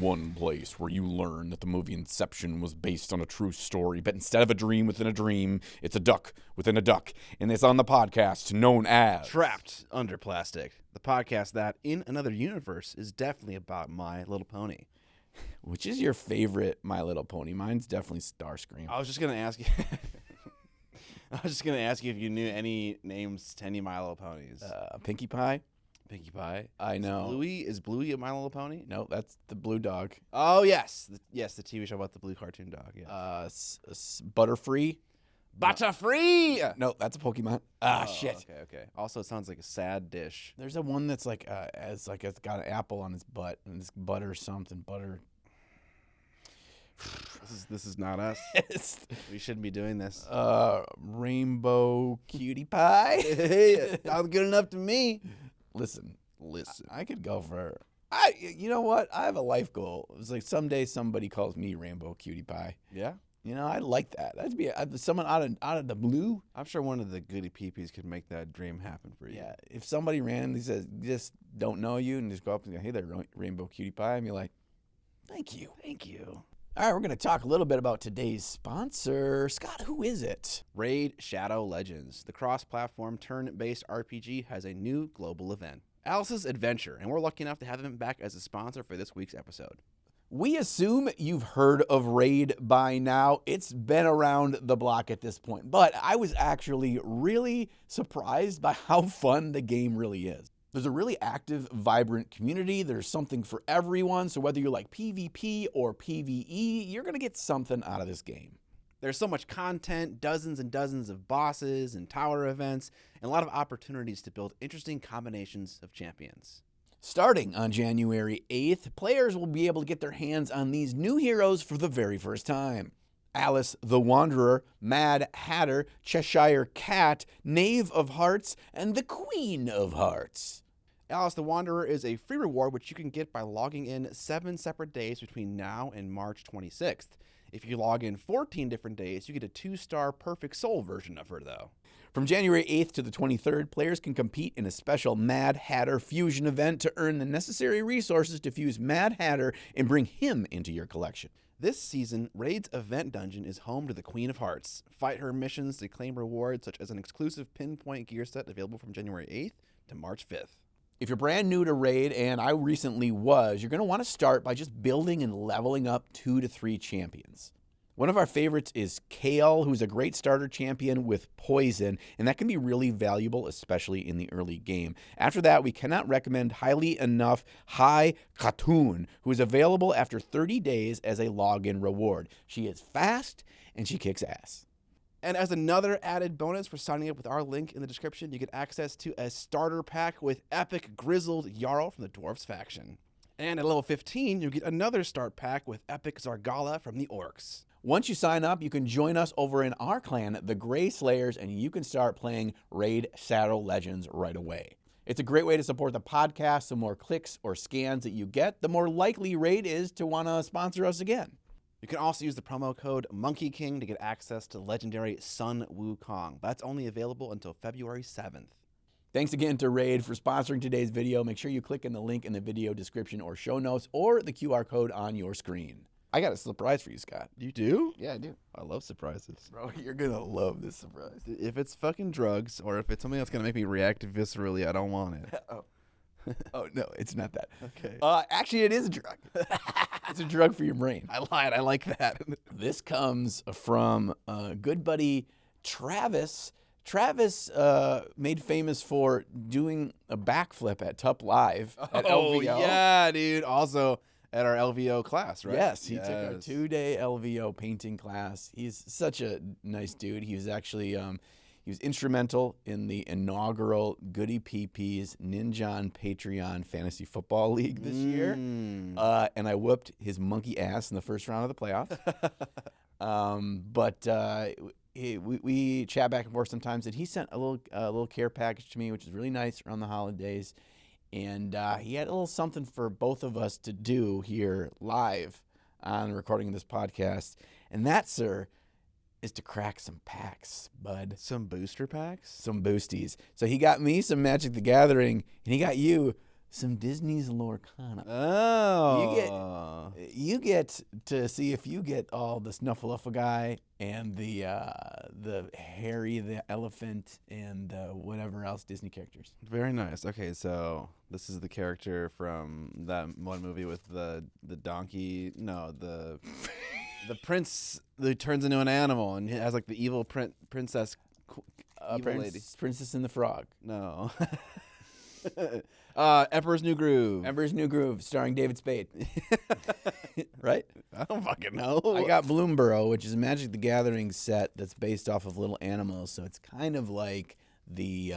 one place where you learn that the movie Inception was based on a true story, but instead of a dream within a dream, it's a duck within a duck. And it's on the podcast known as Trapped Under Plastic, the podcast that, in another universe, is definitely about My Little Pony. Which is your favorite My Little Pony? Mine's definitely Starscream. I was just gonna ask you. If you knew any names to any My Little Ponies. Pinkie Pie? Pinkie Pie. I know. Is Bluey a My Little Pony? No, that's the blue dog. Oh yes, the TV show about the blue cartoon dog. Yeah. Butterfree? Butterfree. No, that's a Pokemon. Shit. Okay. Also, it sounds like a sad dish. There's a one that's like it's got an apple on its butt and it's butter something butter. This is not us. We shouldn't be doing this. Rainbow cutie pie. Hey, sounds good enough to me. Listen. I could go for. You know what? I have a life goal. It's like someday somebody calls me Rainbow cutie pie. Yeah. You know, I like that. That'd be someone out of the blue. I'm sure one of the goody peepees could make that dream happen for you. Yeah. If somebody randomly says, just don't know you and just go up and go, hey there, Rainbow cutie pie, and be like, thank you. All right, we're going to talk a little bit about today's sponsor. Scott, who is it? Raid Shadow Legends, the cross-platform turn-based RPG, has a new global event, Alice's Adventure, and we're lucky enough to have them back as a sponsor for this week's episode. We assume you've heard of Raid by now. It's been around the block at this point, but I was actually really surprised by how fun the game really is. There's a really active, vibrant community. There's something for everyone. So whether you like PvP or PvE, you're going to get something out of this game. There's so much content, dozens and dozens of bosses and tower events, and a lot of opportunities to build interesting combinations of champions. Starting on January 8th, players will be able to get their hands on these new heroes for the very first time. Alice the Wanderer, Mad Hatter, Cheshire Cat, Knave of Hearts, and the Queen of Hearts. Alice the Wanderer is a free reward which you can get by logging in 7 separate days between now and March 26th. If you log in 14 different days, you get a 2-star Perfect Soul version of her, though. From January 8th to the 23rd, players can compete in a special Mad Hatter fusion event to earn the necessary resources to fuse Mad Hatter and bring him into your collection. This season, Raid's event dungeon is home to the Queen of Hearts. Fight her missions to claim rewards such as an exclusive pinpoint gear set available from January 8th to March 5th. If you're brand new to Raid, and I recently was, you're going to want to start by just building and leveling up 2 to 3 champions. One of our favorites is Kale, who's a great starter champion with poison, and that can be really valuable, especially in the early game. After that, we cannot recommend highly enough Hai Khatun, who is available after 30 days as a login reward. She is fast, and she kicks ass. And as another added bonus for signing up with our link in the description, you get access to a starter pack with epic Grizzled Jarl from the Dwarves faction. And at level 15, you get another start pack with epic Zargala from the Orcs. Once you sign up, you can join us over in our clan, the Grey Slayers, and you can start playing Raid Shadow Legends right away. It's a great way to support the podcast. The more clicks or scans that you get, the more likely Raid is to want to sponsor us again. You can also use the promo code Monkey King to get access to legendary Sun Wukong. That's only available until February 7th. Thanks again to Raid for sponsoring today's video. Make sure you click on the link in the video description or show notes or the QR code on your screen. I got a surprise for you, Scott. You do? Yeah, I do. I love surprises. Bro, you're going to love this surprise. If it's fucking drugs or if it's something that's going to make me react viscerally, I don't want it. Oh, no, it's not that. Okay. Actually, it is a drug. It's a drug for your brain. I lied. I like that. This comes from good buddy Travis. Travis made famous for doing a backflip at Tup Live at LVO. Yeah, dude. Also at our LVO class, right? Yes, he took our 2-day LVO painting class. He's such a nice dude. He was actually he was instrumental in the inaugural Goody PP's Ninjon Patreon Fantasy Football League this year. And I whooped his monkey ass in the first round of the playoffs. We chat back and forth sometimes, and he sent a little care package to me, which is really nice around the holidays. And he had a little something for both of us to do here live on the recording of this podcast. And that, sir, is to crack some packs, bud. Some booster packs? Some boosties. So he got me some Magic the Gathering, and he got you some Disney's Lorcana. Oh. You get to see if you get all the Snuffleupagus guy and the Harry the elephant and whatever else Disney characters. Very nice. Okay, so this is the character from that one movie with the donkey. No, the prince that turns into an animal and he has like the evil princess. Evil lady. Princess and the Frog. No. Emperor's New Groove. Emperor's New Groove, starring David Spade. Right? I don't fucking know. I got Bloomborough, which is a Magic the Gathering set that's based off of little animals. So it's kind of like the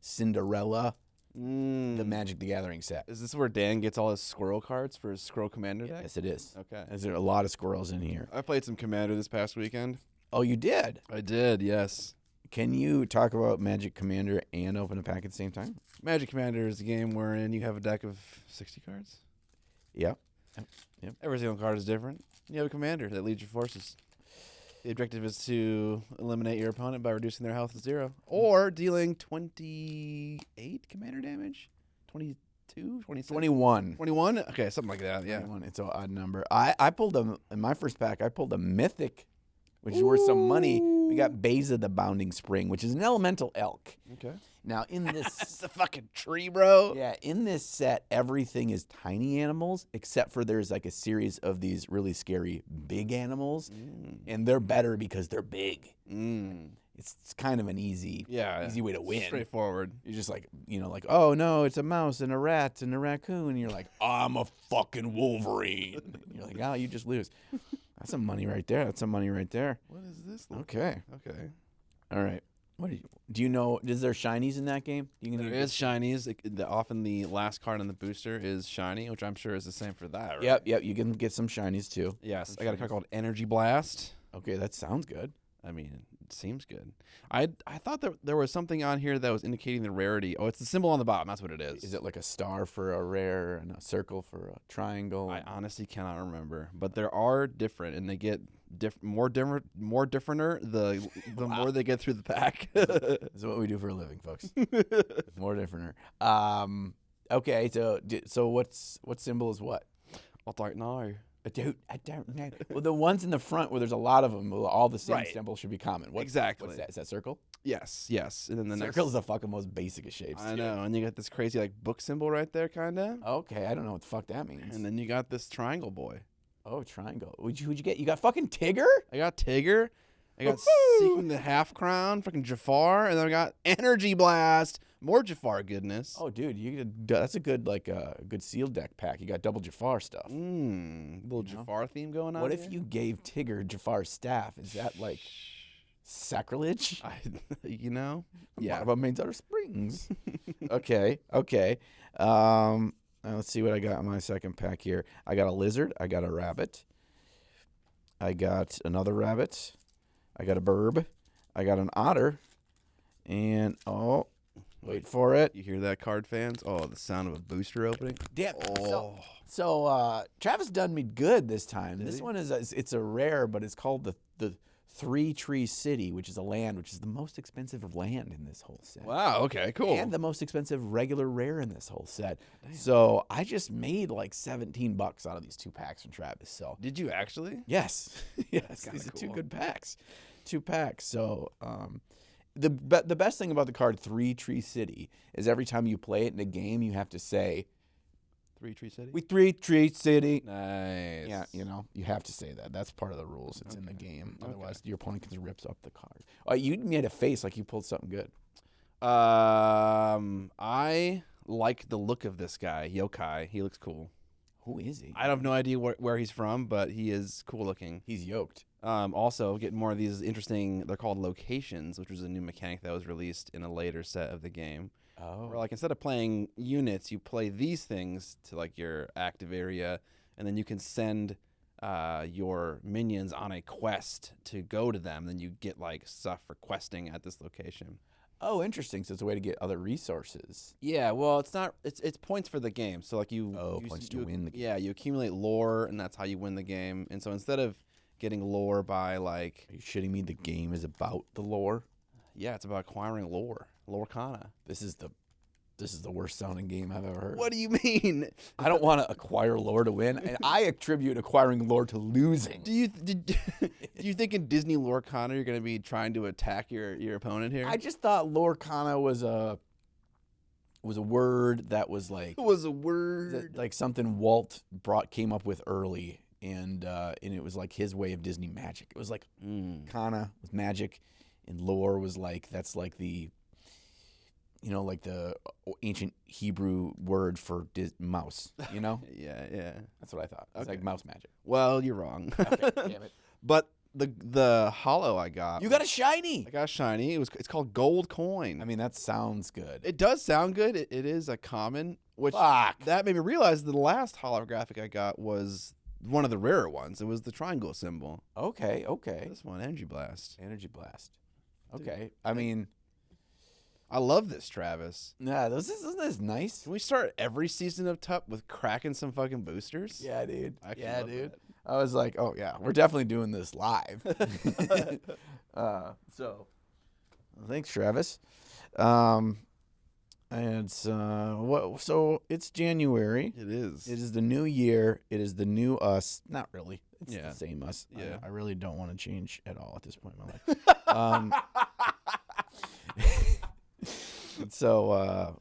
Cinderella, the Magic the Gathering set. Is this where Dan gets all his squirrel cards for his Squirrel Commander deck? Yes, it is. Okay. There's a lot of squirrels in here. I played some Commander this past weekend. Oh, you did? I did, yes. Can you talk about Magic Commander and open a pack at the same time? Magic Commander is a game wherein you have a deck of 60 cards. Yep. Every single card is different. You have a commander that leads your forces. The objective is to eliminate your opponent by reducing their health to 0 or dealing 28 commander damage. 22, 26? 21. 21? Okay, something like that, yeah. 21. It's an odd number. I pulled in my first pack, I pulled a Mythic, which is worth some money. We got Beza the Bounding Spring, which is an elemental elk. Okay. Now, in this... It's a fucking tree, bro. Yeah, in this set, everything is tiny animals, except for there's like a series of these really scary big animals, and they're better because they're big. It's kind of an easy way to win. Straightforward. You're just like, like, oh, no, it's a mouse and a rat and a raccoon. And you're like, I'm a fucking Wolverine. And you're like, oh, you just lose. That's some money right there. That's some money right there. What is this? Okay. Okay. All right. Do you know, is there shinies in that game? There is shinies. Often the last card on the booster is shiny, which I'm sure is the same for that, right? Yep. You can get some shinies too. Yes. I got a card called Energy Blast. Okay, that sounds good. I mean, it seems good. I thought that there was something on here that was indicating the rarity. Oh, it's the symbol on the bottom. That's what it is. Is it like a star for a rare and a circle for a triangle? I honestly cannot remember, but there are different, and they get more differenter the more they get through the pack. This is what we do for a living, folks. More differenter. Okay, so what symbol is what? I don't know. I don't know. Well, the ones in the front where there's a lot of them, all the same Right. symbols should be common. Exactly. What's that? Is that circle? Yes. And then the Circle is the fucking most basic of shapes. I too. know, and you got this crazy like book symbol right there, kinda. Okay, I don't know what the fuck that means. And then you got this triangle boy. Oh, triangle. Who'd you get? You got fucking Tigger? I got Tigger. I got Seeking the Half Crown, fucking Jafar, and then I got Energy Blast. More Jafar goodness. Oh, dude, that's a good good sealed deck pack. You got double Jafar stuff. Little Jafar theme going on. What here? if you gave Tigger Jafar's staff? Is that like sacrilege? Yeah. What about Maid's Springs? Okay. Let's see what I got in my second pack here. I got a lizard. I got a rabbit. I got another rabbit. I got a burb. I got an otter. And, wait for it. You hear that, card fans? Oh, the sound of a booster opening. Damn. Oh. So Travis done me good this time. Did This he? one it's a rare, but it's called the Three Tree City, which is a land, which is the most expensive land in this whole set. Wow. Okay. Cool. And the most expensive regular rare in this whole set. Damn. So I just made like $17 out of these 2 packs from Travis. So Did you actually? yes, yes, kinda these are 2 cool. good packs. 2 packs. So the best thing about the card Three Tree City is every time you play it in a game, you have to say, Three Tree City. "We Three Tree City." Nice. Yeah, you have to say that. That's part of the rules. It's in the game. Otherwise, your opponent just rips up the card. You made a face like you pulled something good. I like the look of this guy, Yokai. He looks cool. Who is he? I have no idea where he's from, but he is cool looking. He's yoked. Also, getting more of these interesting, they're called locations, which was a new mechanic that was released in a later set of the game. Oh. Where, like, instead of playing units, you play these things to, like, your active area, and then you can send your minions on a quest to go to them. Then you get, like, stuff for questing at this location. Oh, interesting. So it's a way to get other resources. Yeah, well, it's not. It's points for the game. So, like, Points to win the game. Yeah, you accumulate lore, and that's how you win the game. And so instead of getting lore by, like... Are you shitting me? The game is about the lore? Yeah, it's about acquiring lore. Lorcana. This is the This is the worst sounding game I've ever heard. What do you mean? I don't want to acquire lore to win, and I attribute acquiring lore to losing. Do you think in Disney lore Connor you're gonna be trying to attack your opponent here? I just thought lorcana was a word that was like It was a word. like something Walt came up with early, and it was like his way of Disney magic. It was like kana was magic, and lore was like that's like the like the ancient Hebrew word for mouse. Yeah. That's what I thought. It's Okay. like mouse magic. Well, you're wrong. Okay, damn it. But the hollow I got. You got a shiny. I got a shiny. It's called Gold Coin. I mean, that sounds good. It does sound good. It is a common, which Fuck. that made me realize the last holographic I got was one of the rarer ones. It was the triangle symbol. Okay. This one, Energy Blast. Energy blast. Okay. I mean, I love this, Travis. yeah, isn't this nice? Can we start every season of TUP with cracking some fucking boosters? Yeah, dude. I can Yeah, love dude. that. I was like, oh yeah, we're definitely doing this live. So, thanks, Travis. And so it's January. It is. It is the new year. It is the new us. Not really. It's Yeah. the same us. Yeah. I really don't want to change at all at this point in my life. So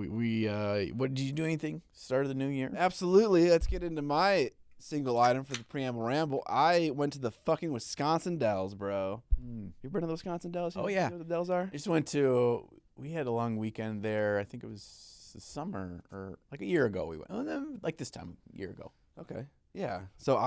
we what did you do anything? Start of the new year? Absolutely. Let's get into my single item for the Preamble Ramble. I went to the fucking Wisconsin Dells, bro. You been to the Wisconsin Dells? Oh, You yeah. know what the Dells are? I just we had a long weekend there. I think it was the summer or like a year ago we went. Like this time, a year ago. Okay. Yeah. So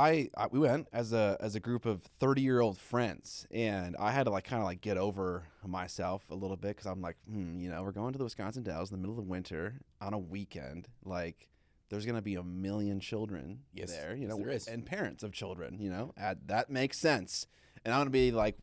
we went as a group of 30-year-old friends, and I had to kind of get over myself a little bit because I'm like, we're going to the Wisconsin Dells in the middle of winter on a weekend. Like, there's gonna be a million children there, there is. and parents of children. That makes sense. And I'm gonna be like,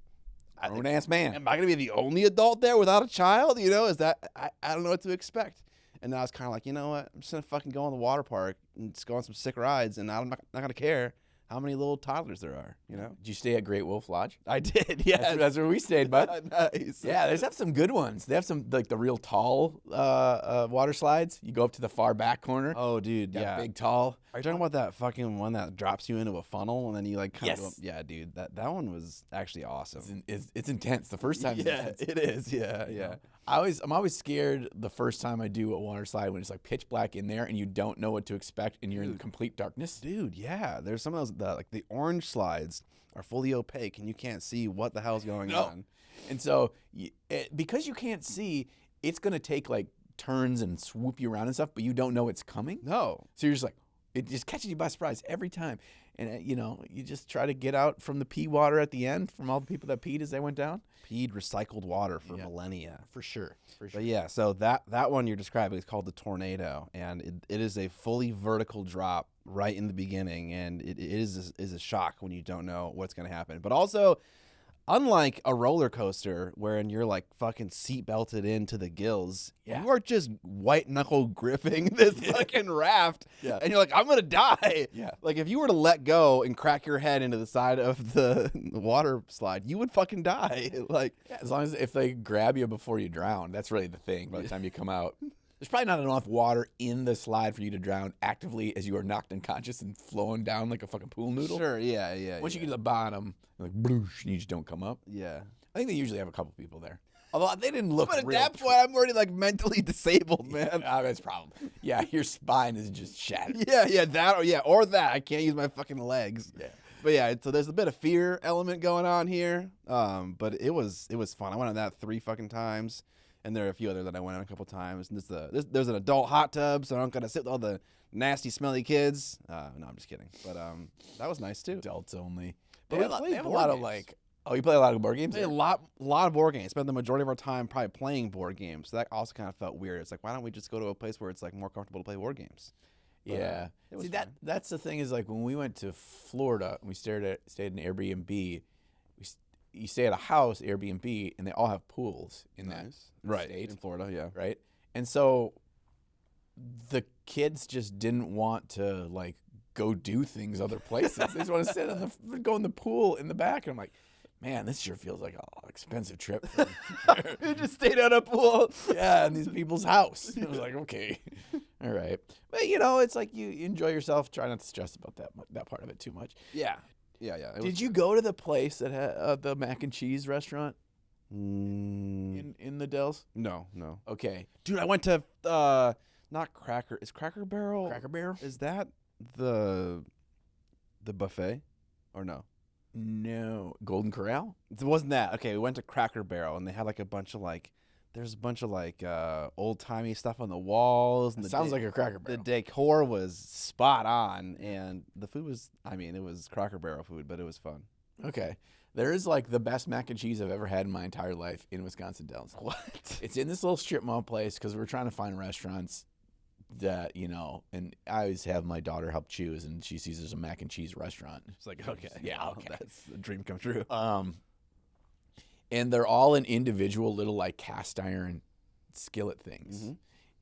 Grown-ass man. am I gonna be the only adult there without a child? Is that I don't know what to expect. And then I was kind of like, you know what? I'm just going to fucking go in the water park and just go on some sick rides, and I'm not going to care how many little toddlers there are, Did you stay at Great Wolf Lodge? I did, yeah. That's where we stayed, bud. Nice. Yeah, they have some good ones. They have some, like, the real tall water slides. You go up to the far back corner. Oh, dude, Got yeah. big, tall. Are you talking about that fucking one that drops you into a funnel, and then you, kind of Yes. go up? Yeah, dude, that one was actually awesome. It's intense. The first time is Yeah, intense. it is, yeah, You yeah. know? I'm always scared the first time I do a water slide when it's like pitch black in there and you don't know what to expect and you're in complete darkness. Dude, yeah. There's some of those, the orange slides are fully opaque and you can't see what the hell's going on. And so because you can't see, it's going to take like turns and swoop you around and stuff, but you don't know it's coming. No. So you're just like, it just catches you by surprise every time. And, you just try to get out from the pee water at the end from all the people that peed as they went down. Peed recycled water for millennia. For sure. But yeah, so that one you're describing is called the Tornado, and it is a fully vertical drop right in the beginning, and it is a shock when you don't know what's going to happen. But also, unlike a roller coaster wherein you're like fucking seat belted into the gills, you are just white knuckle gripping this fucking raft, and you're like, I'm gonna die. Yeah. Like if you were to let go and crack your head into the side of the water slide, you would fucking die. Like, As long as if they grab you before you drown, that's really the thing. By the time you come out, there's probably not enough water in the slide for you to drown actively as you are knocked unconscious and flowing down like a fucking pool noodle. sure, yeah. Once you get to the bottom, like bloosh, and you just don't come up. Yeah. I think they usually have a couple people there. Although they didn't look But at real. that point, I'm already like mentally disabled, man. That's a problem. Yeah, your spine is just shattered. Or that. I can't use my fucking legs. Yeah. But yeah, so there's a bit of fear element going on here. But it was fun. I went on that 3 fucking times, and there are a few others that I went on a couple times. And there's an adult hot tub, so I don't gotta sit with all the nasty, smelly kids. No, I'm just kidding. But that was nice too. Adults only. But They have a lot of like. Oh, you play a lot of board games? Play a lot of board games. Spend the majority of our time probably playing board games. So that also kind of felt weird. It's like, why don't we just go to a place where it's like more comfortable to play board games? But, Yeah. it was See, fun. that's the thing is like when we went to Florida, we stayed in an Airbnb. You stay at a house Airbnb, and they all have pools in that state, in Florida, yeah. right? And so the kids just didn't want to like go do things other places. They just want to sit go in the pool in the back. And I'm like, man, this sure feels like an expensive trip. We just stayed at a pool. Yeah, in these people's house. I was like, okay, all right. But, it's like you enjoy yourself. Try not to stress about that part of it too much. Yeah. Did you go to the place that had the mac and cheese restaurant in the Dells? No. Okay. Dude, I went to, not Cracker. Is Cracker Barrel? Cracker Barrel? Is that the buffet? Or no? No. Golden Corral? It wasn't that. Okay, we went to Cracker Barrel, and they had like a bunch of there's a bunch of old-timey stuff on the walls. And Sounds like a Cracker The Barrel. decor was spot on, and the food was, it was Cracker Barrel food, but it was fun. Okay. There is like the best mac and cheese I've ever had in my entire life in Wisconsin Dells. What? It's in this little strip mall place because we're trying to find restaurants that, and I always have my daughter help choose, and she sees there's a mac and cheese restaurant. It's like, okay. Yeah, okay. That's a dream come true. And they're all in individual little like cast iron skillet things. Mm-hmm.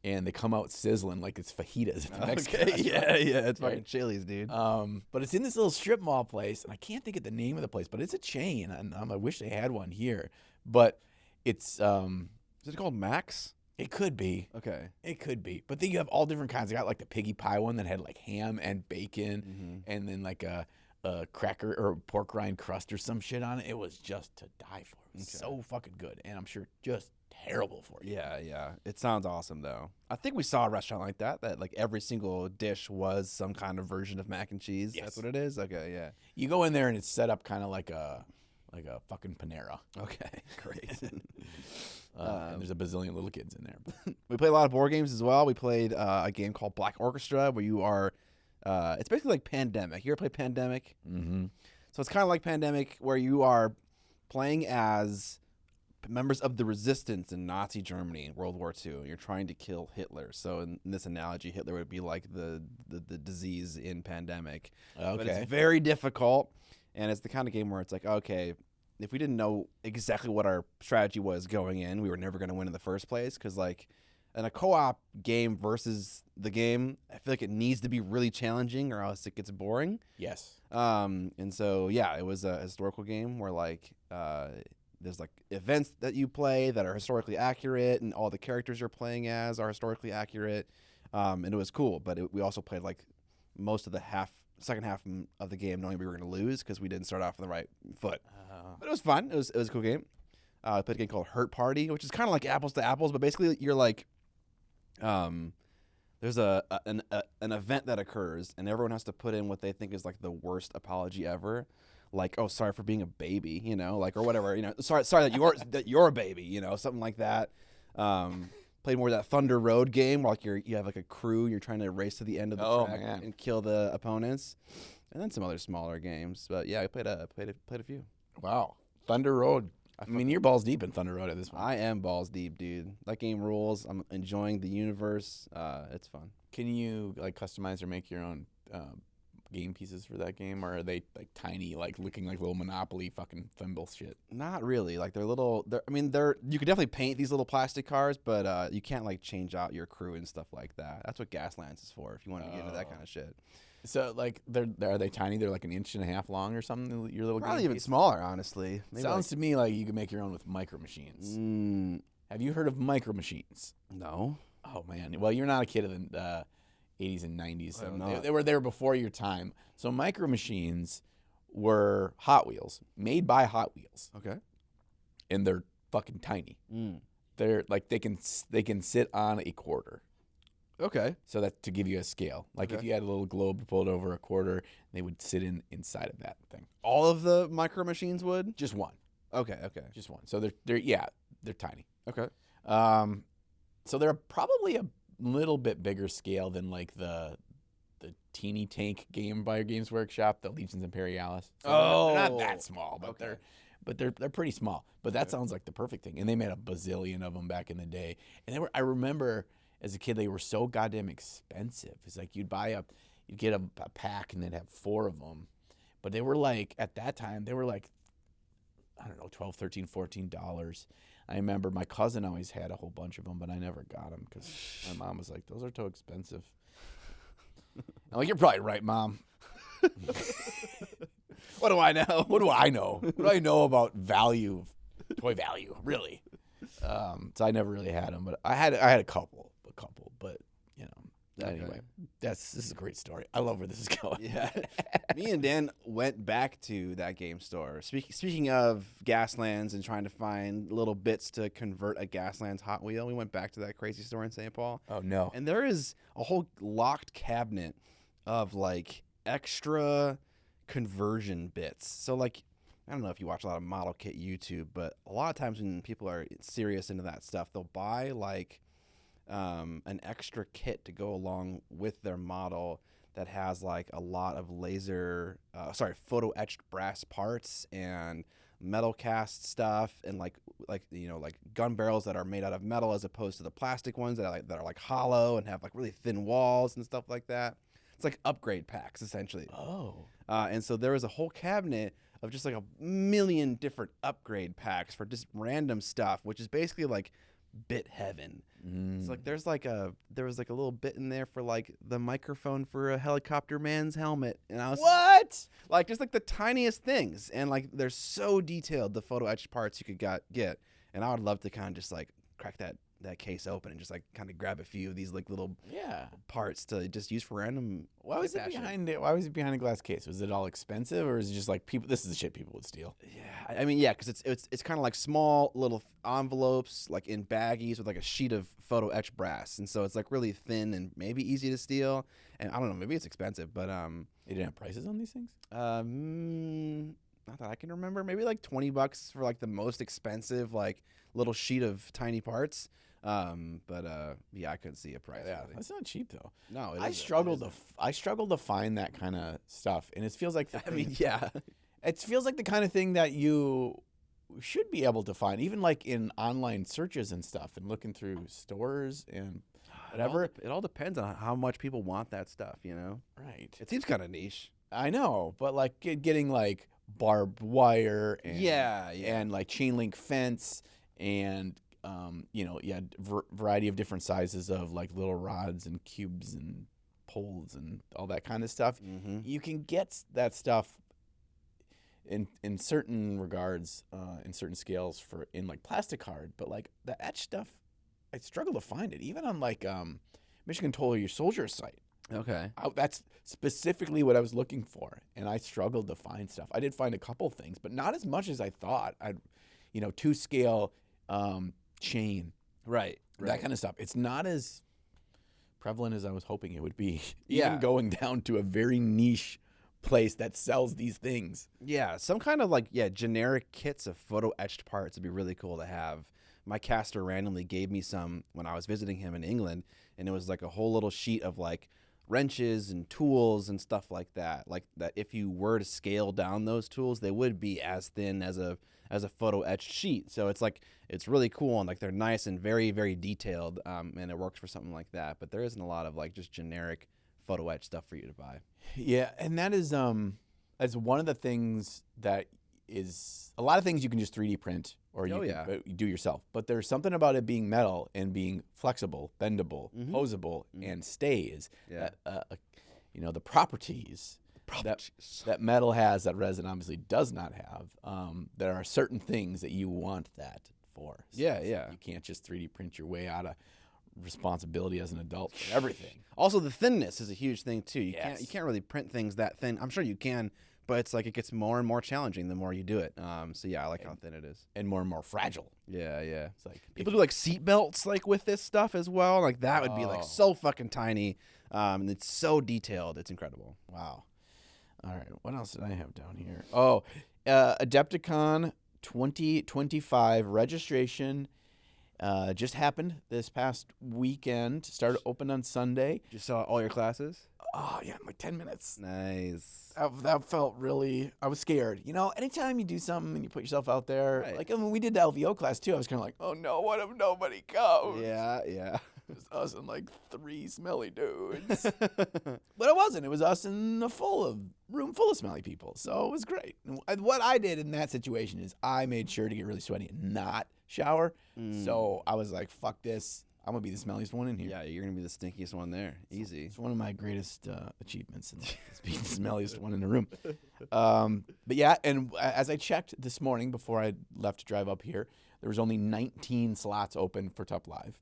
And they come out sizzling like it's fajitas at the Mexican Okay, restaurant. yeah, it's Right. fucking Chili's, dude. But it's in this little strip mall place, and I can't think of the name of the place, but it's a chain, and I wish they had one here. But it's Is it called Max? it could be. Okay. It could be. But then you have all different kinds. I got like the piggy pie one that had like ham and bacon and then like a cracker or pork rind crust or some shit on it. It was just to die for. It was so fucking good. And I'm sure just terrible for you. Yeah. It sounds awesome, though. I think we saw a restaurant like that like every single dish was some kind of version of mac and cheese. Yes. That's what it is? Okay, yeah. You go in there and it's set up kind of like a fucking Panera. Okay, great. And there's a bazillion little kids in there. We played a lot of board games as well. We played a game called Black Orchestra where you are, it's basically like Pandemic. You ever play Pandemic? Mm-hmm. So it's kind of like Pandemic where you are playing as members of the resistance in Nazi Germany in World War II. You're trying to kill Hitler. So in this analogy, Hitler would be like the disease in Pandemic. Okay. But it's very difficult, and it's the kind of game where it's like, okay, if we didn't know exactly what our strategy was going in, we were never going to win in the first place. Because like in a co-op game versus the game, I feel like it needs to be really challenging or else it gets boring. Yes. And so yeah, it was a historical game where like there's like events that you play that are historically accurate, and all the characters you're playing as are historically accurate. And it was cool, but we also played like most of the second half of the game knowing we were going to lose because we didn't start off on the right foot. But it was fun. It was a cool game. I played a game called Hurt Party, which is kind of like apples to apples, but basically you're like, there's an event that occurs, and everyone has to put in what they think is like the worst apology ever, like, oh, sorry for being a baby, like, or whatever, sorry that you're a baby, something like that. Played more of that Thunder Road game where like you have like a crew, you're trying to race to the end of the track and kill the opponents, and then some other smaller games. But yeah, I played a few. Wow. Thunder Road. I mean, you're balls deep in Thunder Road at this point. I am balls deep, dude. That game rules. I'm enjoying the universe. It's fun. Can you like customize or make your own game pieces for that game, or are they like tiny, like looking like little Monopoly fucking thimble shit? Not really. Like they're you could definitely paint these little plastic cars, but you can't like change out your crew and stuff like that. That's what Gaslands is for if you want to get into that kind of shit. So like are they tiny? They're like an inch and a half long or something. Your little Probably game even piece? smaller, honestly. Maybe Sounds to me like you could make your own with micro machines. Have you heard of micro machines? No. Oh man, well you're not a kid of the 80s and 90s, so they were there before your time. So micro machines were Hot Wheels, made by Hot Wheels. Okay. And they're fucking tiny. They're like they can sit on a quarter. Okay. So that to give you a scale. Like if you had a little globe pulled over a quarter, they would sit inside of that thing. All of the micro machines would? Just one. Okay. Just one. So they're tiny. Okay. So they're probably a little bit bigger scale than like the teeny tank game by Games Workshop, the Legions Imperialis. So they're not that small, but they're pretty small. But that sounds like the perfect thing. And they made a bazillion of them back in the day. And I remember as a kid they were so goddamn expensive. It's like you'd get a pack and they'd have 4 of them. But they were like at that time they were like I don't know, $12, $13, $14. I remember my cousin always had a whole bunch of them, but I never got them because my mom was like, those are too expensive. I'm like, you're probably right, Mom. Well, What do I know? What do I know? What do I know about value, toy value, really? So I never really had them, but I had a couple, but you know. Okay. Anyway, this is a great story. I love where this is going. Yeah. Me and Dan went back to that game store. Speaking of Gaslands and trying to find little bits to convert a Gaslands Hot Wheel, we went back to that crazy store in St. Paul. Oh no. And there is a whole locked cabinet of like extra conversion bits. So like, I don't know if you watch a lot of model kit YouTube, but a lot of times when people are serious into that stuff, they'll buy like an extra kit to go along with their model that has like a lot of photo etched brass parts and metal cast stuff, and like gun barrels that are made out of metal as opposed to the plastic ones that are like hollow and have like really thin walls and stuff like that. It's like upgrade packs essentially. Oh. And so there was a whole cabinet of just like a million different upgrade packs for just random stuff, which is basically like bit heaven. It's like there was like a little bit in there for like the microphone for a helicopter man's helmet, and I was What? like just like the tiniest things, and like they're so detailed, the photo etched parts you could get, and I would love to kind of just like crack that case open and just like kind of grab a few of these like little parts to just use for random. Why was it behind it? Why was it behind a glass case? Was it all expensive, or is it just like people? This is the shit people would steal. Yeah, I mean, yeah, because it's kind of like small little envelopes, like in baggies with like a sheet of photo etched brass, and so it's like really thin and maybe easy to steal. And I don't know, maybe it's expensive, but They didn't have prices on these things. Not that I can remember. Maybe like $20 for like the most expensive like little sheet of tiny parts. Yeah, I couldn't see a price. Yeah, really. that's not cheap though. No, I struggle to find that kind of stuff, and it feels like it feels like the kind of thing that you should be able to find, even like in online searches and stuff, and looking through stores and whatever. It all depends on how much people want that stuff, you know. Right. It seems kind of niche. I know, but like getting like barbed wire and and like chain link fence and variety of different sizes of like little rods and cubes and poles and all that kind of stuff. Mm-hmm. You can get that stuff in certain regards, in certain scales in like plastic card, but like the etch stuff, I struggle to find it even on like Michigan Toll Your Soldier site. Okay. That's specifically what I was looking for, and I struggled to find stuff. I did find a couple things, but not as much as I thought. 2 scale chain, Right. that kind of stuff. It's not as prevalent as I was hoping it would be. Yeah. Even going down to a very niche place that sells these things. Yeah, some kind of like generic kits of photo etched parts would be really cool to have. My caster randomly gave me some when I was visiting him in England, and it was like a whole little sheet of like wrenches and tools and stuff like that. Like that, if you were to scale down those tools, they would be as thin as a photo etched sheet. So it's like it's really cool, and like they're nice and very, very detailed, and it works for something like that. But there isn't a lot of like just generic photo etched stuff for you to buy. Yeah, and that is as one of the things that is a lot of things you can just 3D print or you do yourself. But there's something about it being metal and being flexible, bendable, posable, and stays. Yeah. The properties that metal has that resin obviously does not have. There are certain things that you want that for. So you can't just 3D print your way out of responsibility as an adult for everything. Also, the thinness is a huge thing too. You can't really print things that thin. I'm sure you can, but it's like it gets more and more challenging the more you do it. I like how thin it is, and more fragile. Yeah. It's like people do like seat belts like with this stuff as well. Like that would be like so fucking tiny, and it's so detailed. It's incredible. Wow. All right, what else did I have down here? Oh, Adepticon 2025 registration just happened this past weekend. Started open on Sunday. You saw all your classes? Oh, yeah, like 10 minutes. Nice. That felt really, I was scared. Anytime you do something and you put yourself out there, right. like when we did the LVO class too, I was kind of like, oh no, what if nobody comes? Yeah. Just us and like 3 smelly dudes. But it wasn't. It was us in a room full of smelly people. So it was great. And what I did in that situation is I made sure to get really sweaty and not shower. So I was like, fuck this. I'm gonna be the smelliest one in here. Yeah, you're gonna be the stinkiest one there. Easy. It's one of my greatest achievements, is being the smelliest one in the room. But yeah, and as I checked this morning before I left to drive up here, there was only 19 slots open for Tup Live.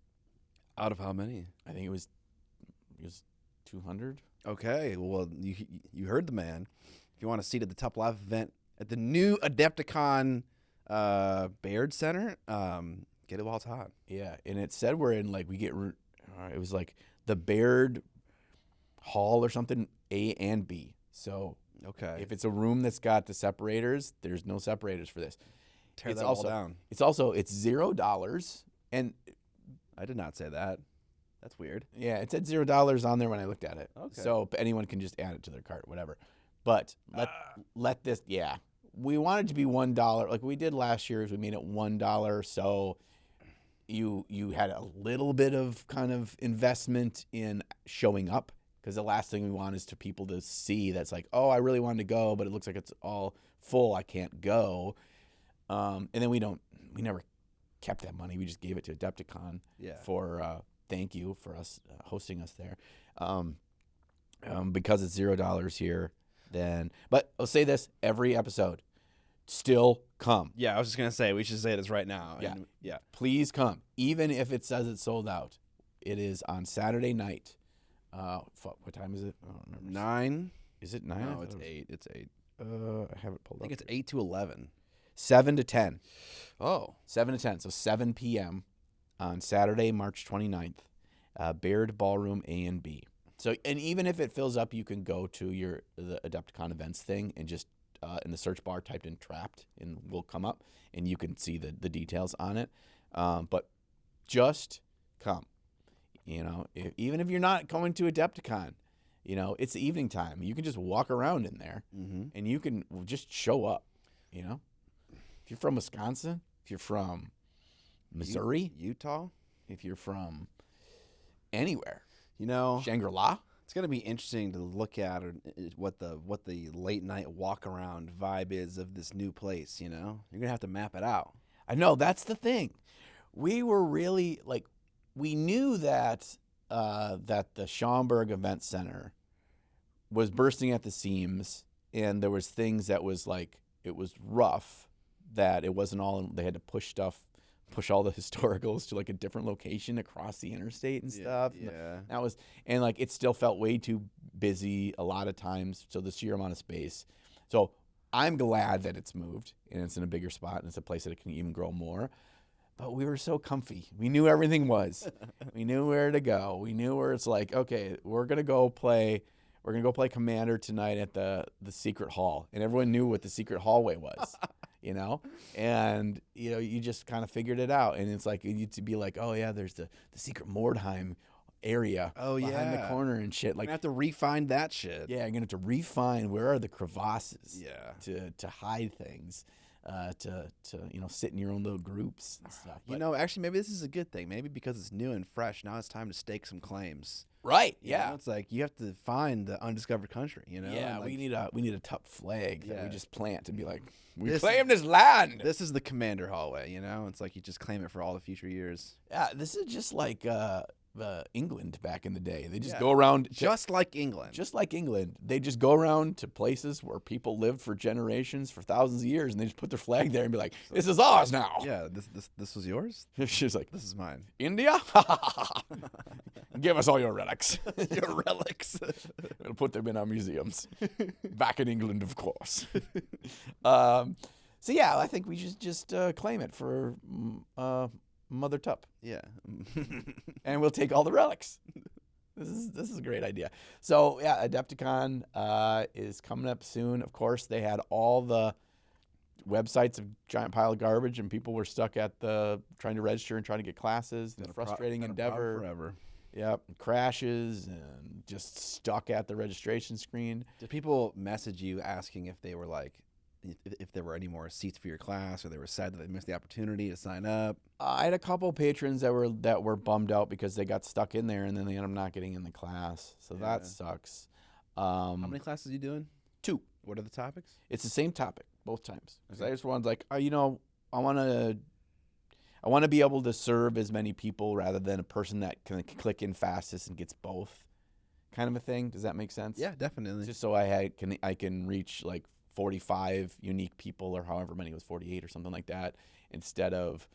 Out of how many? I think it was 200. Okay, well, you heard the man. If you want a seat at the Tup Live event at the new Adepticon Baird Center, get it while it's hot. Yeah, and it said we're in like it was like the Baird Hall or something, A and B. So Okay, if it's a room that's got the separators, there's no separators for this. tear that all down. It's $0, and I did not say that. That's weird. yeah, it said $0 on there when I looked at it. Okay. So anyone can just add it to their cart, whatever. But let this, yeah. We wanted to be $1, like we did last year. Is we made it $1, so you had a little bit of kind of investment in showing up, because the last thing we want is to people to see that's like, oh, I really wanted to go, but it looks like it's all full. I can't go. And then we never kept that money. We just gave it to Adepticon for thank you for us hosting us there. Because it's $0 here, then. But I'll say this every episode: still come. Yeah, I was just gonna say we should say this right now. Yeah, And, yeah. Please come, even if it says it's sold out. It is on Saturday night. What time is it? I don't remember. 9. Is it 9? No, it's 8. It's 8. I have it pulled I up. think it's 8 to 11. 7 to 10. Oh, 7 to 10. So 7 p.m. on Saturday, March 29th. Baird Ballroom A and B. So, and even if it fills up, you can go to the Adepticon events thing and just in the search bar typed in Trapped and will come up, and you can see the details on it. But just come. Even if you're not going to Adepticon, it's the evening time. You can just walk around in there, and you can just show up. If you're from Wisconsin, if you're from Missouri, Utah, if you're from anywhere, Shangri-La. Shangri-La. It's gonna be interesting to look at what the late night walk around vibe is of this new place. You're gonna have to map it out. I know, that's the thing. We were really we knew that the Schaumburg Event Center was bursting at the seams, and there was things that was it was rough, that it wasn't all. They had to push all the historicals to a different location across the interstate and stuff. Yeah. That was, and it still felt way too busy a lot of times. So the sheer amount of space. So I'm glad that it's moved and it's in a bigger spot and it's a place that it can even grow more. But we were so comfy. We knew everything was. We knew where to go. We knew where it's okay, we're gonna go play Commander tonight at the secret hall, and everyone knew what the secret hallway was. And you just kind of figured it out, and it's you'd be oh yeah, there's the secret Mordheim area behind the corner and shit. You're gonna have to refine that shit. Yeah, you're gonna have to refine where are the crevasses. Yeah. To hide things. To sit in your own little groups and stuff. Actually, maybe this is a good thing. Maybe because it's new and fresh, now it's time to stake some claims. Right. Yeah. It's you have to find the undiscovered country. Yeah. We need a Tup flag that we just plant to be we This- claim this land. This is the commander hallway. It's you just claim it for all the future years. Yeah. This is just England back in the day. They just Yeah. go around Just like England. Just like England, they just go around to places where people lived for generations, for thousands of years, and they just put their flag there and be like, "This is ours now." Yeah. This was yours. She's like, This is mine. "India, give us all your relics." Your relics. We'll put them in our museums. Back in England, of course. So yeah, I think we should just claim it for Mother Tup. Yeah. And we'll take all the relics. This is a great idea. So yeah, Adepticon is coming up soon. Of course, they had all the websites of giant pile of garbage, and people were stuck at trying to register and trying to get classes. The frustrating endeavor. Forever. Yep, crashes and just stuck at the registration screen. Did people message you asking if they were if there were any more seats for your class, or they were sad that they missed the opportunity to sign up? I had a couple patrons that were bummed out because they got stuck in there and then they ended up not getting in the class. So that sucks. How many classes are you doing? 2. What are the topics? It's the same topic both times. Because Okay. I just wanted I want to. I want to be able to serve as many people rather than a person that can click in fastest and gets both, kind of a thing. Does that make sense? Yeah, definitely. Just so I can reach like 45 unique people or however many, it was 48 or something like that, instead of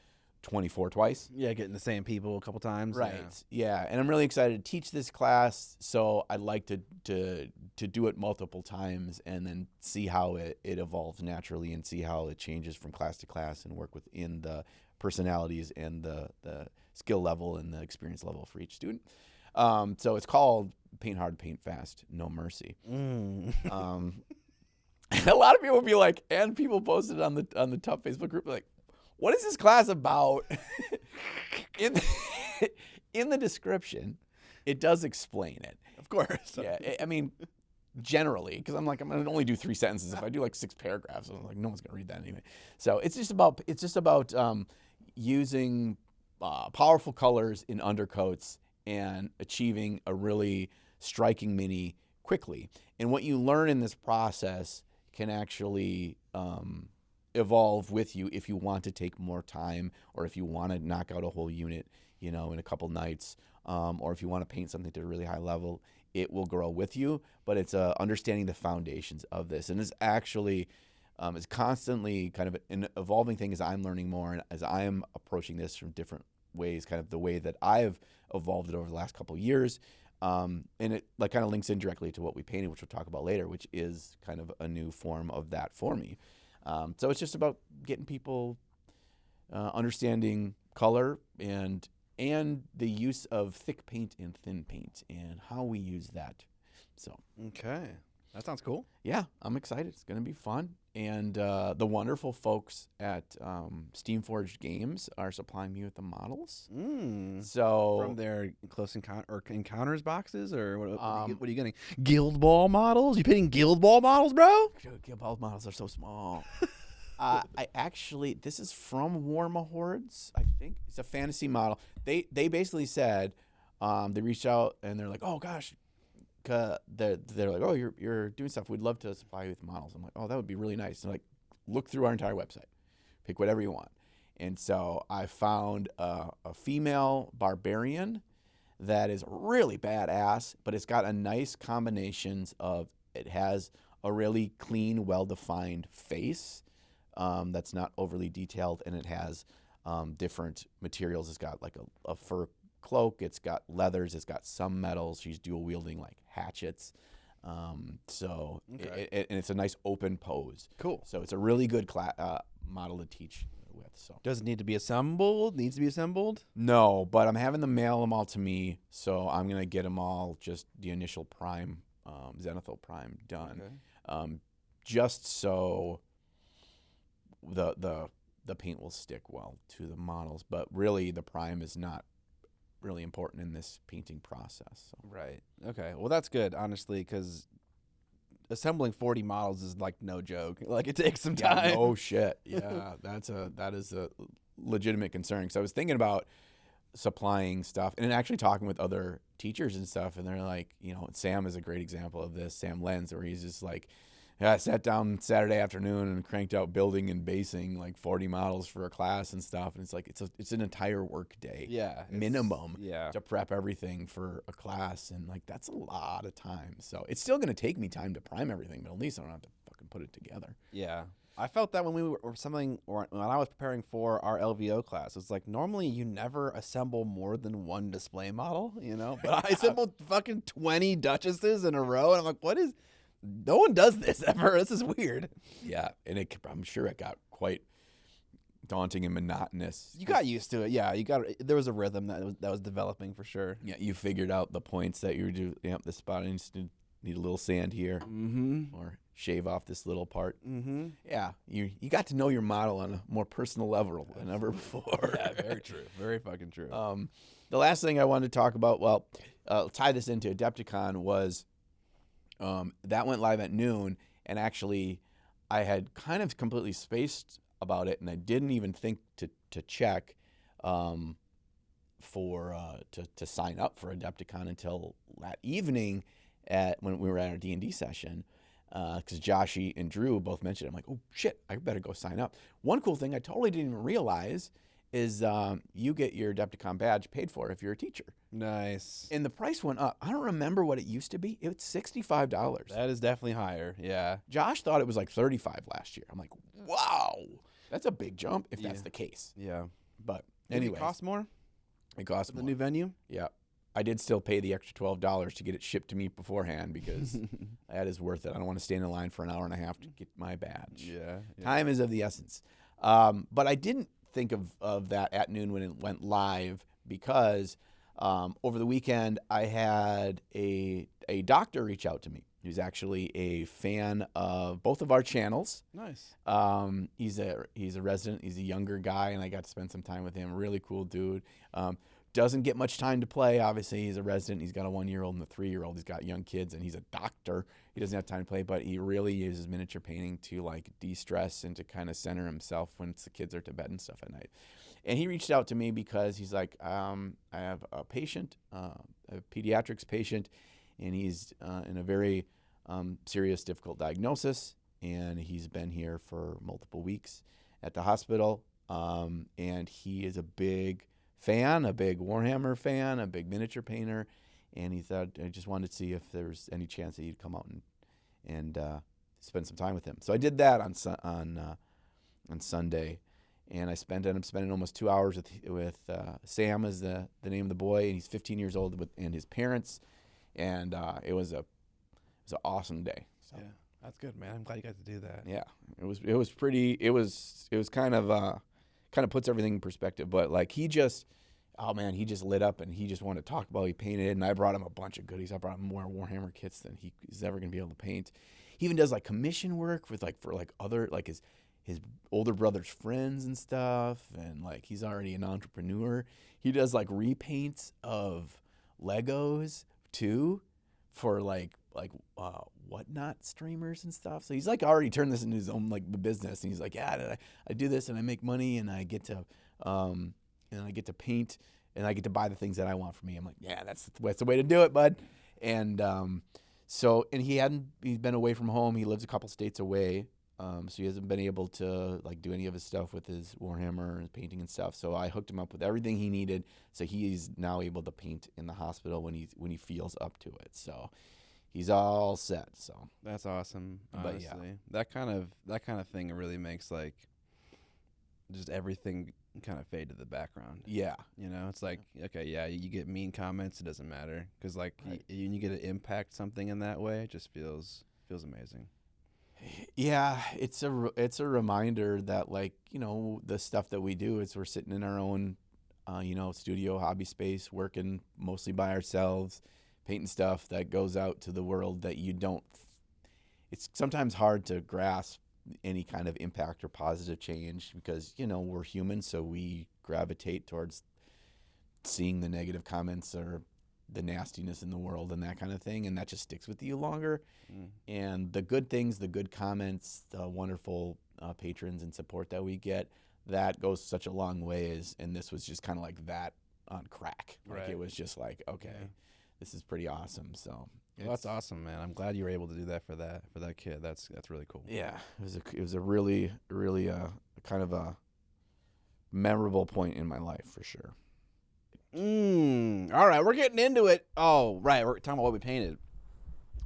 24 twice. Yeah, getting the same people a couple times. Right. Yeah. And I'm really excited to teach this class. So I'd like to do it multiple times and then see how it evolves naturally and see how it changes from class to class and work within the personalities and the skill level and the experience level for each student. So it's called Paint Hard, Paint Fast, No Mercy. A lot of people will be like, and people posted on the Tough Facebook group like, what is this class about? In the description, it does explain it. Of course. Yeah, I mean, generally, because I'm going to only do 3 sentences. If I do like 6 paragraphs, I'm like, no one's going to read that anyway. So it's just about using powerful colors in undercoats and achieving a really striking mini quickly. And what you learn in this process can actually evolve with you if you want to take more time, or if you want to knock out a whole unit, in a couple nights, or if you want to paint something to a really high level, it will grow with you. But it's understanding the foundations of this, and it's actually it's constantly kind of an evolving thing as I'm learning more and as I am approaching this from different ways, kind of the way that I've evolved it over the last couple of years. And it like kind of links in directly to what we painted, which we'll talk about later, which is kind of a new form of that for me. So it's just about getting people understanding color and the use of thick paint and thin paint and how we use that. So Okay. That sounds cool. yeah, I'm excited. It's going to be fun. And the wonderful folks at Steamforged Games are supplying me with the models. So From their close encounters boxes, or what are you getting? Guild Ball models? You painting Guild Ball models, bro? Guild Ball models are so small. This is from Warma Hordes, I think. It's a fantasy model. They basically said, they reached out and they're like, oh gosh, they're like, oh, you're doing stuff. We'd love to supply you with models. I'm like, oh, that would be really nice. And like, look through our entire website, pick whatever you want. And so I found a female barbarian that is really badass, but it's got a nice combinations of, it has a really clean, well-defined face that's not overly detailed, and it has different materials. It's got like a fur cloak, it's got leathers, it's got some metals. She's dual wielding like hatchets. And it's a nice open pose. Cool. So it's a really good model to teach with. So Does it need to be assembled? Needs to be assembled? no, but I'm having them mail them all to me, so I'm gonna get them all just the initial prime, Zenithal prime done, just so the paint will stick well to the models. But really, the prime is not really important in this painting process. So. Right. Okay. Well, that's good, honestly, because assembling 40 models is like no joke. Like, it takes some time. Oh shit. Yeah, that is a legitimate concern. Because I was thinking about supplying stuff and actually talking with other teachers and stuff, and they're like, Sam is a great example of this. Sam Lenz, where he's just like, yeah, I sat down Saturday afternoon and cranked out building and basing like 40 models for a class and stuff. And it's like, it's an entire work day. Yeah. Minimum. To prep everything for a class. And like, that's a lot of time. So it's still going to take me time to prime everything, but at least I don't have to fucking put it together. Yeah. I felt that when when I was preparing for our LVO class. It's like, normally you never assemble more than one display model, but I assembled fucking 20 Duchesses in a row. And I'm like, no one does this ever. This is weird. Yeah, and I'm sure it got quite daunting and monotonous. You got used to it. Yeah, there was a rhythm that was developing for sure. Yeah, you figured out the points that you were doing. Yep, this spot needs to need a little sand here, or shave off this little part. Yeah, you got to know your model on a more personal level than ever before. Yeah, very true. Very fucking true. The last thing I wanted to talk about, tie this into Adepticon, was that went live at noon, and actually I had kind of completely spaced about it, and I didn't even think to check to sign up for Adepticon until that evening when we were at our D&D session, because Joshy and Drew both mentioned it. I'm like, oh shit, I better go sign up. One cool thing I totally didn't even realize is you get your Adepticon badge paid for if you're a teacher. Nice. And the price went up. I don't remember what it used to be. It was $65. That is definitely higher. Yeah. Josh thought it was like $35 last year. I'm like, wow, that's a big jump if that's the case. Yeah. But Did anyway, it cost more? It cost The more. new venue? Yeah. I did still pay the extra $12 to get it shipped to me beforehand because that is worth it. I don't want to stand in line for an hour and a half to get my badge. Yeah. Time is of the essence. But I didn't think of that at noon when it went live because over the weekend I had a doctor reach out to me who's actually a fan of both of our channels. Nice. He's a resident. He's a younger guy, and I got to spend some time with him. Really cool dude. Doesn't get much time to play. Obviously, he's a resident. He's got a 1-year-old and a 3-year-old. He's got young kids, and he's a doctor. He doesn't have time to play, but he really uses miniature painting to like de-stress and to kind of center himself when the kids are to bed and stuff at night. And he reached out to me because he's like, I have a patient, a pediatrics patient, and he's in a very serious, difficult diagnosis, and he's been here for multiple weeks at the hospital, and he is a big fan, a big Warhammer fan, a big miniature painter, and he thought, I just wanted to see if there's any chance that he'd come out and spend some time with him. So I did that on Sunday, and I ended up spending almost 2 hours with Sam is the name of the boy, and he's 15 years old and his parents, and it was an awesome day. So. Yeah, that's good, man. I'm glad you got to do that. Yeah, it was pretty. It was kind of puts everything in perspective. But like he just lit up and he just wanted to talk about. He painted, and I brought him a bunch of goodies. I brought him more Warhammer kits than he's ever gonna be able to paint. He even does like commission work with for other his older brother's friends and stuff, and like he's already an entrepreneur. He does like repaints of Legos too for like whatnot streamers and stuff. So he's like already turned this into his own like business, and he's like, yeah, I do this and I make money and I get to paint and I get to buy the things that I want for me. I'm like, yeah, that's the way to do it, bud. And he's been away from home. He lives a couple states away. So he hasn't been able to like do any of his stuff with his Warhammer and painting and stuff. So I hooked him up with everything he needed. So he's now able to paint in the hospital when he feels up to it. So he's all set. So that's awesome. Honestly, but yeah. that kind of thing really makes like just everything kind of fade to the background. Yeah, it's like, okay, yeah, you get mean comments, it doesn't matter because like right. you get to impact something in that way. It just feels amazing. Yeah, it's a reminder that like the stuff that we do is we're sitting in our own studio hobby space working mostly by ourselves, painting stuff that goes out to the world that you don't. It's sometimes hard to grasp any kind of impact or positive change because we're human, so we gravitate towards seeing the negative comments or the nastiness in the world and that kind of thing, and that just sticks with you longer. And the good things, the good comments, the wonderful patrons and support that we get, that goes such a long ways. And this was just kind of like that on crack. Like Right. It was just like, okay, this is pretty awesome. So well, that's awesome, man. I'm glad you were able to do that for that kid. That's really cool. Yeah, it was a really kind of a memorable point in my life for sure. All right, we're getting into it. Oh, right, we're talking about what we painted.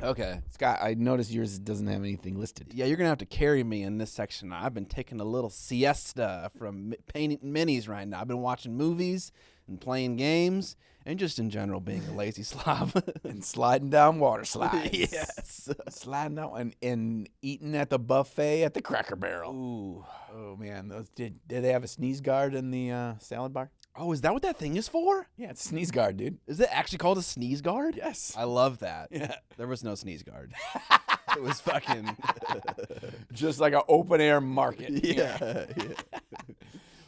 Okay. Scott, I noticed yours doesn't have anything listed. Yeah, you're going to have to carry me in this section. I've been taking a little siesta from painting minis right now. I've been watching movies and playing games and just in general being a lazy slob. And sliding down water slides. Yes. Sliding down and eating at the buffet at the Cracker Barrel. Ooh. Oh, man. Did they have a sneeze guard in the salad bar? Oh, is that what that thing is for? Yeah, it's a sneeze guard, dude. Is it actually called a sneeze guard? Yes. I love that. Yeah. There was no sneeze guard. It was fucking... Just like an open-air market. Yeah.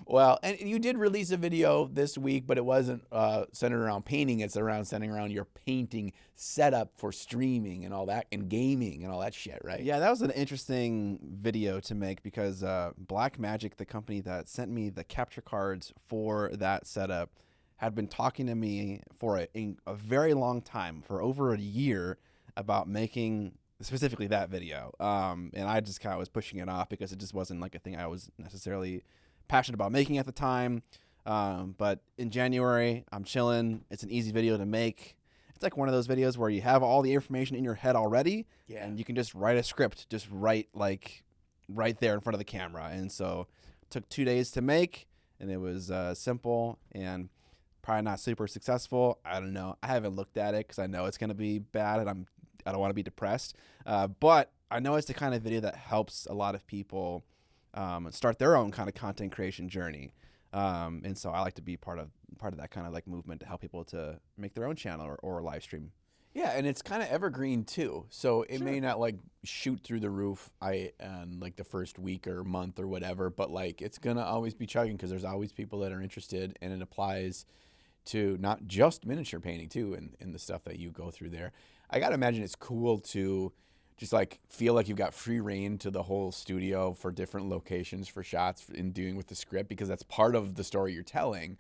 Well, and you did release a video this week, but it wasn't centered around painting. It's centered around your painting setup for streaming and all that, and gaming and all that shit, right? Yeah, that was an interesting video to make because Black Magic, the company that sent me the capture cards for that setup, had been talking to me for a very long time, for over a year, about making specifically that video. And I just kind of was pushing it off because it just wasn't like a thing I was necessarily passionate about making at the time. But in January, I'm chilling. It's an easy video to make. It's like one of those videos where you have all the information in your head already, and you can just write a script, just write like right there in front of the camera. And so it took 2 days to make, and it was simple and probably not super successful. I don't know. I haven't looked at it because I know it's going to be bad, and I don't want to be depressed. But I know it's the kind of video that helps a lot of people start their own kind of content creation journey. And so I like to be part of that kind of like movement to help people to make their own channel or live stream. Yeah, and it's kind of evergreen too. So it may not like shoot through the roof in like the first week or month or whatever, but like it's gonna always be chugging because there's always people that are interested, and it applies to not just miniature painting too, and the stuff that you go through there. I gotta imagine it's cool to just like feel like you've got free reign to the whole studio for different locations for shots in doing with the script, because that's part of the story you're telling.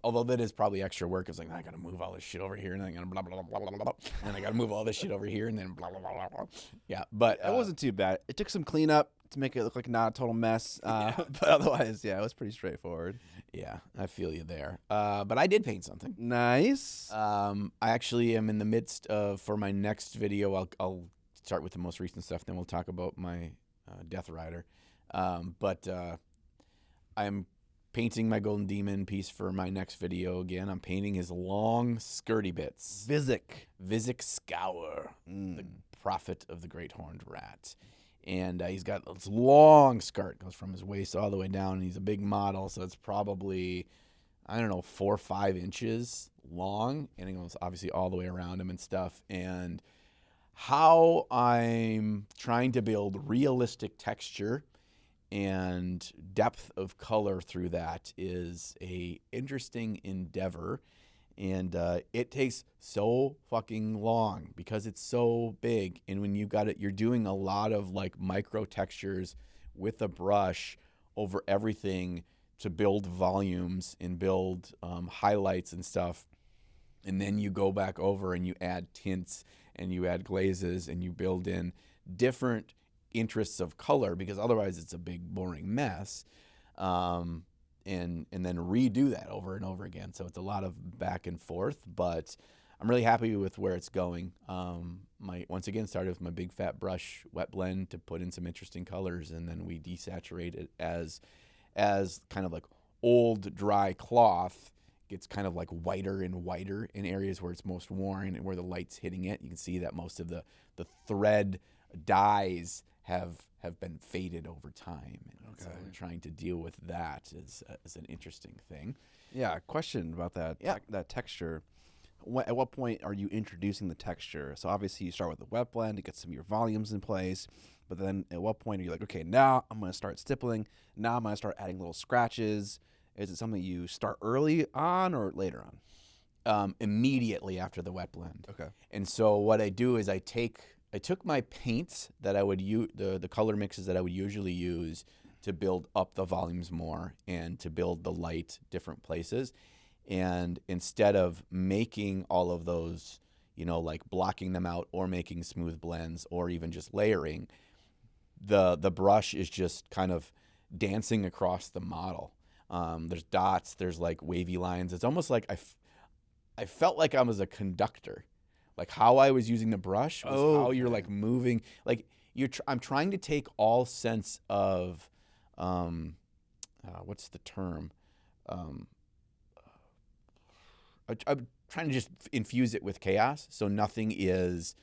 Although that is probably extra work. It's like, I gotta move all this shit over here, and then I gotta blah blah blah blah blah blah, and I gotta move all this shit over here, and then blah blah blah blah blah. Yeah, but it wasn't too bad. It took some cleanup to make it look like not a total mess. But otherwise, yeah, it was pretty straightforward. Yeah, I feel you there. But I did paint something. Nice. I actually am in the midst of, for my next video, I'll start with the most recent stuff, then we'll talk about my Death Rider. But I'm painting my Golden Demon piece for my next video again. I'm painting his long skirty bits. Vizek Scour, the prophet of the Great Horned Rat. And he's got this long skirt, goes from his waist all the way down, and he's a big model, so it's probably, I don't know, 4 or 5 inches long, and it goes obviously all the way around him and stuff. And how I'm trying to build realistic texture and depth of color through that is a interesting endeavor, and it takes so fucking long because it's so big. And when you've got it, you're doing a lot of like micro textures with a brush over everything to build volumes and build highlights and stuff. And then you go back over and you add tints and you add glazes and you build in different interests of color, because otherwise it's a big boring mess, and then redo that over and over again. So it's a lot of back and forth, but I'm really happy with where it's going. Once again started with my big fat brush wet blend to put in some interesting colors, and then we desaturate it as kind of like old dry cloth gets kind of like whiter and whiter in areas where it's most worn and where the light's hitting it. You can see that most of the thread dyes have been faded over time. And so trying to deal with that is an interesting thing. Yeah, question about that. Yeah. That texture. At what point are you introducing the texture? So obviously you start with the wet blend to get some of your volumes in place, but then at what point are you like, okay, now I'm going to start stippling. Now I'm going to start adding little scratches. Is it something you start early on or later on? Immediately after the wet blend. Okay. And so what I do is I took my paints that I would use, the color mixes that I would usually use to build up the volumes more and to build the light different places. And instead of making all of those, like blocking them out or making smooth blends or even just layering, the brush is just kind of dancing across the model. There's dots, there's like wavy lines. It's almost like I felt like I was a conductor. Like how I was using the brush was how you're like moving. Like I'm trying to take all sense of, what's the term? I'm trying to just infuse it with chaos. So nothing is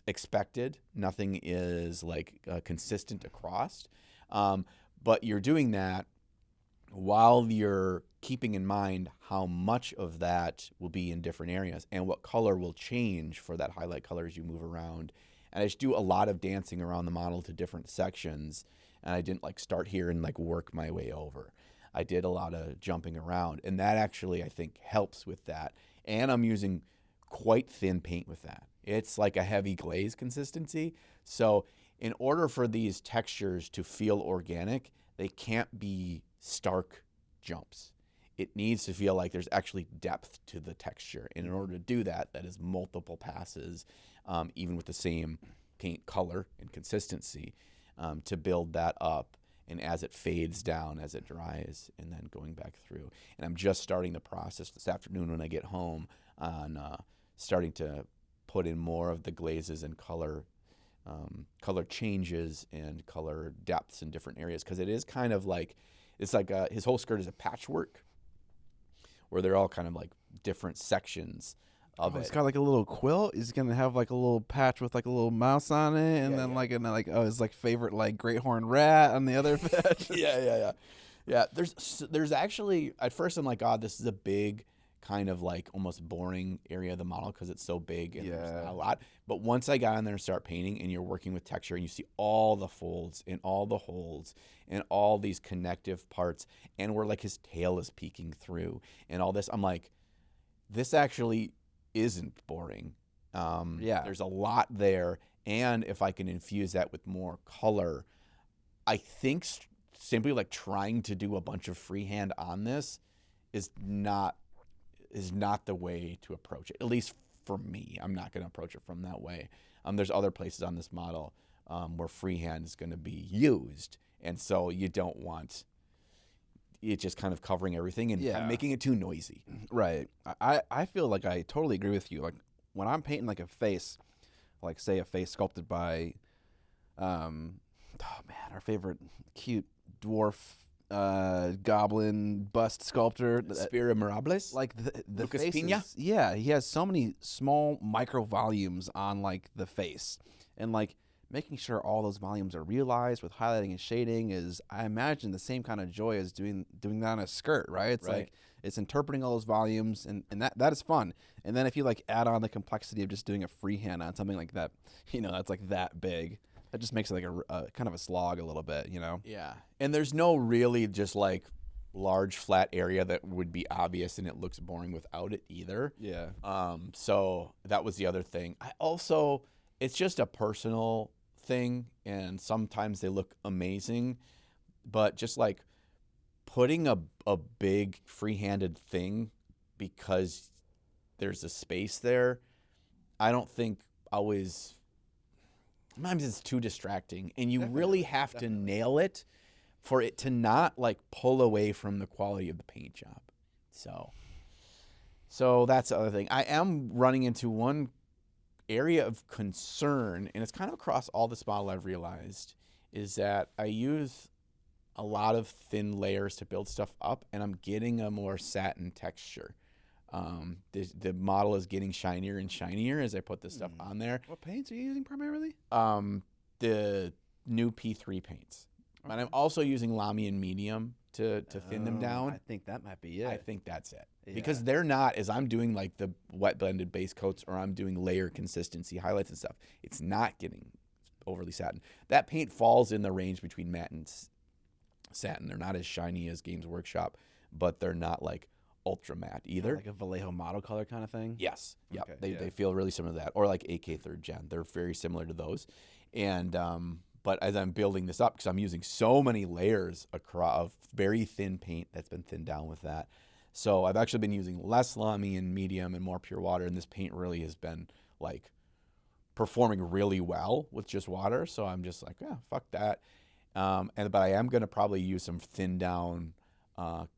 expected. Nothing is like consistent across. But you're doing that while you're keeping in mind how much of that will be in different areas and what color will change for that highlight color as you move around. And I just do a lot of dancing around the model to different sections, and I didn't like start here and like work my way over. I did a lot of jumping around, and that actually I think helps with that. And I'm using quite thin paint with that. It's like a heavy glaze consistency. So in order for these textures to feel organic, they can't be stark jumps. It needs to feel like there's actually depth to the texture. And in order to do that, that is multiple passes, even with the same paint color and consistency, to build that up and as it fades down, as it dries, and then going back through. And I'm just starting the process this afternoon when I get home on starting to put in more of the glazes and color changes and color depths in different areas, because it is kind of like, it's like his whole skirt is a patchwork where they're all kind of like different sections of it. It's got like a little quilt. He's gonna have like a little patch with like a little mouse on it, and then his like favorite like great horned rat on the other patch. Yeah. There's actually, at first I'm like, oh, this is a big kind of like almost boring area of the model because it's so big and there's not a lot. But once I got in there and start painting, and you're working with texture, and you see all the folds and all the holes and all these connective parts, and where like his tail is peeking through and all this, I'm like, this actually isn't boring. There's a lot there, and if I can infuse that with more color, I think simply like trying to do a bunch of freehand on this is not the way to approach it. At least for me, I'm not going to approach it from that way. There's other places on this model where freehand is going to be used, and so you don't want it just kind of covering everything and kind of making it too noisy. Right. I feel like I totally agree with you. Like when I'm painting like a face, like say a face sculpted by, our favorite cute dwarf goblin bust sculptor, Spira Mirables, like the Lucas faces, Pina? Yeah, he has so many small micro volumes on like the face, and like making sure all those volumes are realized with highlighting and shading is, I imagine, the same kind of joy as doing that on a skirt, right? It's like it's interpreting all those volumes, and that is fun. And then if you like add on the complexity of just doing a freehand on something like that, that's like that big, that just makes it like a kind of a slog a little bit, Yeah. And there's no really just like large flat area that would be obvious and it looks boring without it either. Yeah. So that was the other thing. It's just a personal thing, and sometimes they look amazing, but just like putting a big free-handed thing because there's a space there, I don't think always, sometimes it's too distracting, and you really have to nail it for it to not like pull away from the quality of the paint job. So that's the other thing. I am running into one area of concern, and it's kind of across all this model I've realized, is that I use a lot of thin layers to build stuff up, and I'm getting a more satin texture. The model is getting shinier and shinier as I put this stuff on there. What paints are you using primarily? The new P3 paints. Okay. And I'm also using Lamy and Medium to thin them down. I think that might be it. I think that's it. Yeah. Because they're not, as I'm doing like the wet blended base coats, or I'm doing layer consistency highlights and stuff, it's not getting overly satin. That paint falls in the range between matte and satin. They're not as shiny as Games Workshop, but they're not like ultra matte either. Like a Vallejo model color kind of thing? Yes. Yep. Okay, they feel really similar to that. Or like AK 3rd Gen. They're very similar to those. And but as I'm building this up, because I'm using so many layers of very thin paint that's been thinned down with that, so I've actually been using less Lamy and Medium and more pure water, and this paint really has been like performing really well with just water. So I'm just like, yeah, fuck that. But I am going to probably use some thinned down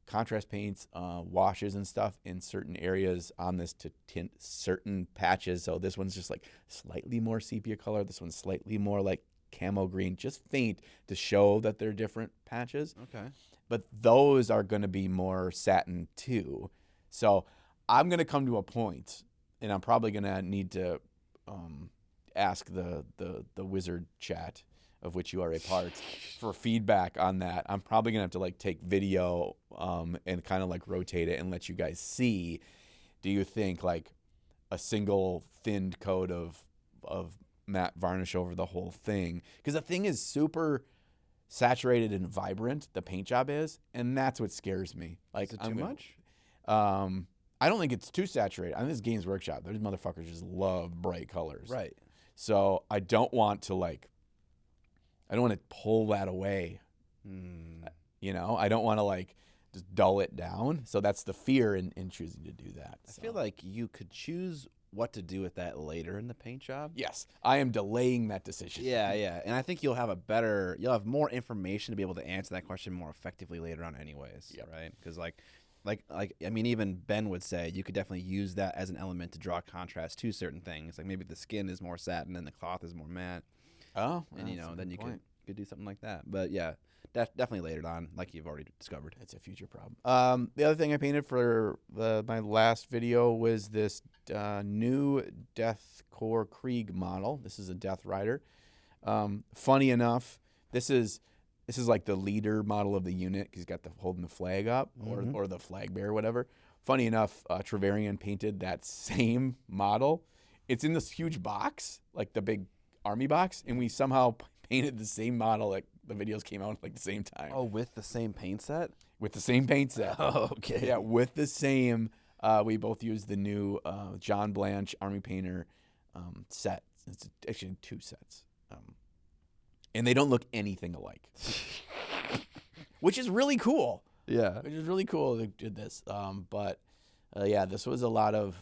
contrast paints, washes and stuff in certain areas on this to tint certain patches. So this one's just like slightly more sepia color. This one's slightly more like camo green, just faint to show that they're different patches. Okay. But those are going to be more satin too. So I'm going to come to a point, and I'm probably going to need to ask the wizard chat, of which you are a part, for feedback on that. I'm probably going to have to like take video and kind of like rotate it and let you guys see. Do you think like a single thinned coat of matte varnish over the whole thing? Because the thing is super saturated and vibrant, the paint job is, and that's what scares me. Like, is it too much? I don't think it's too saturated. I think this Games Workshop, those motherfuckers just love bright colors. Right. So I don't want to pull that away. I don't want to like just dull it down. So that's the fear in choosing to do that. I feel like you could choose what to do with that later in the paint job. Yes, I am delaying that decision. Yeah, and I think you'll have more information to be able to answer that question more effectively later on, anyways. Yep. Right? Because I mean, even Ben would say you could definitely use that as an element to draw contrast to certain things. Like maybe the skin is more satin and the cloth is more matte. Oh, And then you could do something like that. But yeah, definitely later on, like you've already discovered. It's a future problem. The other thing I painted for my last video was this new Deathcore Krieg model. This is a Death Rider. Funny enough, this is like the leader model of the unit. He's got holding the flag up, or the flag bearer, whatever. Funny enough, Trevarian painted that same model. It's in this huge box, like the big army box, and we somehow painted the same model. Like the videos came out like the same time. Oh, with the same paint set? With the same paint set. Oh, okay. Yeah, with the same. We both used the new John Blanche Army Painter set. It's actually 2 sets. And they don't look anything alike. Which is really cool. Yeah. Which is really cool they did this. But yeah, this was a lot of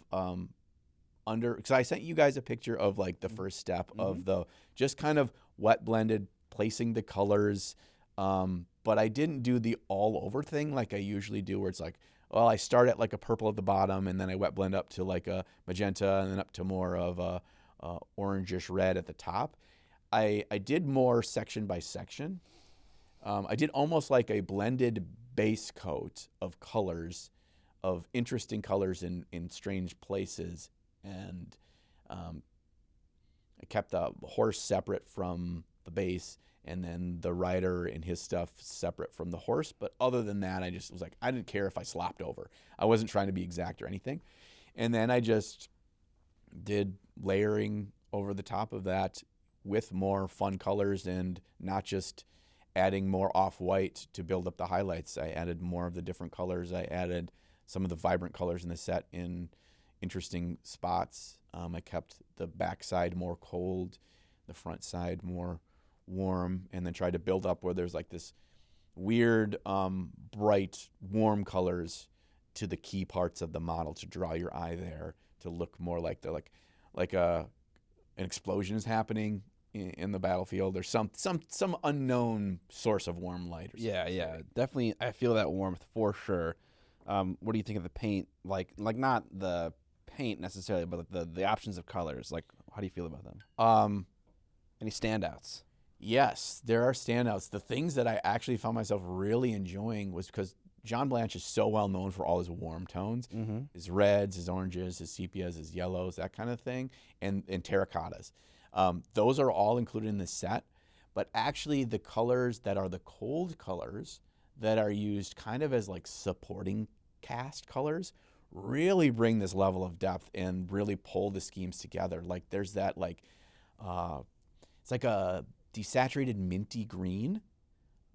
because I sent you guys a picture of like the first step of the just kind of wet blended, placing the colors. But I didn't do the all over thing like I usually do, where it's like, well, I start at like a purple at the bottom and then I wet blend up to like a magenta and then up to more of a orangish red at the top. I did more section by section. I did almost like a blended base coat of colors, of interesting colors in strange places. And I kept the horse separate from the base, and then the rider and his stuff separate from the horse. But other than that, I just was like, I didn't care if I slopped over. I wasn't trying to be exact or anything. And then I just did layering over the top of that with more fun colors, and not just adding more off-white to build up the highlights. I added more of the different colors. I added some of the vibrant colors in the set in interesting spots. I kept the back side more cold, the front side more warm, and then tried to build up where there's like this weird, bright, warm colors to the key parts of the model to draw your eye there, to look more like they're like an explosion is happening in the battlefield, or some unknown source of warm light. Or something. Yeah, definitely. I feel that warmth for sure. What do you think of the paint? Like not the paint necessarily, but the options of colors. Like, how do you feel about them? Any standouts? Yes, there are standouts. The things that I actually found myself really enjoying was because John Blanche is so well known for all his warm tones, his reds, his oranges, his sepias, his yellows, that kind of thing, and terracottas. Those are all included in the set, but actually the colors that are the cold colors that are used kind of as like supporting cast colors really bring this level of depth and really pull the schemes together. Like there's that it's like a desaturated minty green.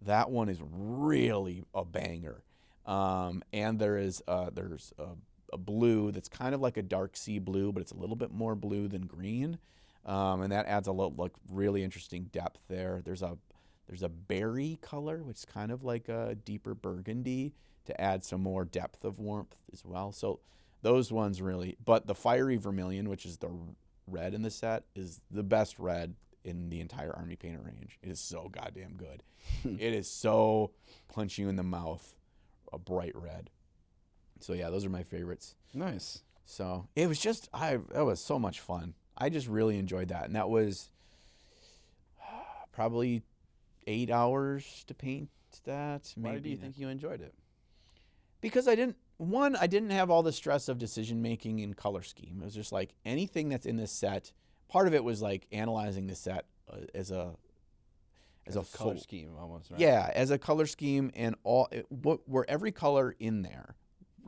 That one is really a banger. And there's a blue that's kind of like a dark sea blue, but it's a little bit more blue than green. And that adds a little really interesting depth there. There's a berry color, which is kind of like a deeper burgundy, to add some more depth of warmth as well. So those ones really, but the fiery vermilion, which is the red in the set, is the best red in the entire Army Painter range. It is so goddamn good. It is so punch you in the mouth, a bright red. So yeah, those are my favorites. Nice. So it was just, that was so much fun. I just really enjoyed that. And that was probably 8 hours to paint that. Maybe. Why do you think you enjoyed it? Because I didn't have all the stress of decision making and color scheme. It was just like anything that's in this set. Part of it was like analyzing the set as a color scheme almost, right? Yeah, as a color scheme, and were every color in there,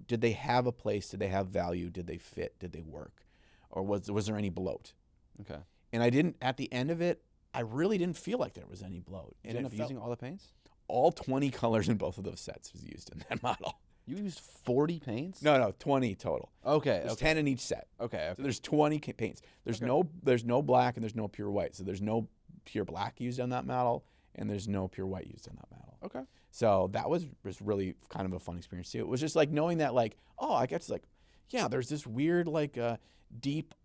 did they have a place? Did they have value? Did they fit? Did they work? Or was there any bloat? Okay. And I didn't, at the end of it, I really didn't feel like there was any bloat. Did you end up using all the paints? All 20 colors in both of those sets was used in that model. You used 40 paints? No, 20 total. Okay. There's 10 in each set. Okay. So there's 20 paints. There's no black and there's no pure white. So there's no pure black used on that model, and there's no pure white used on that model. Okay. So that was really kind of a fun experience too. It was just like knowing that, like, oh, I get to, like, yeah, there's this weird like deep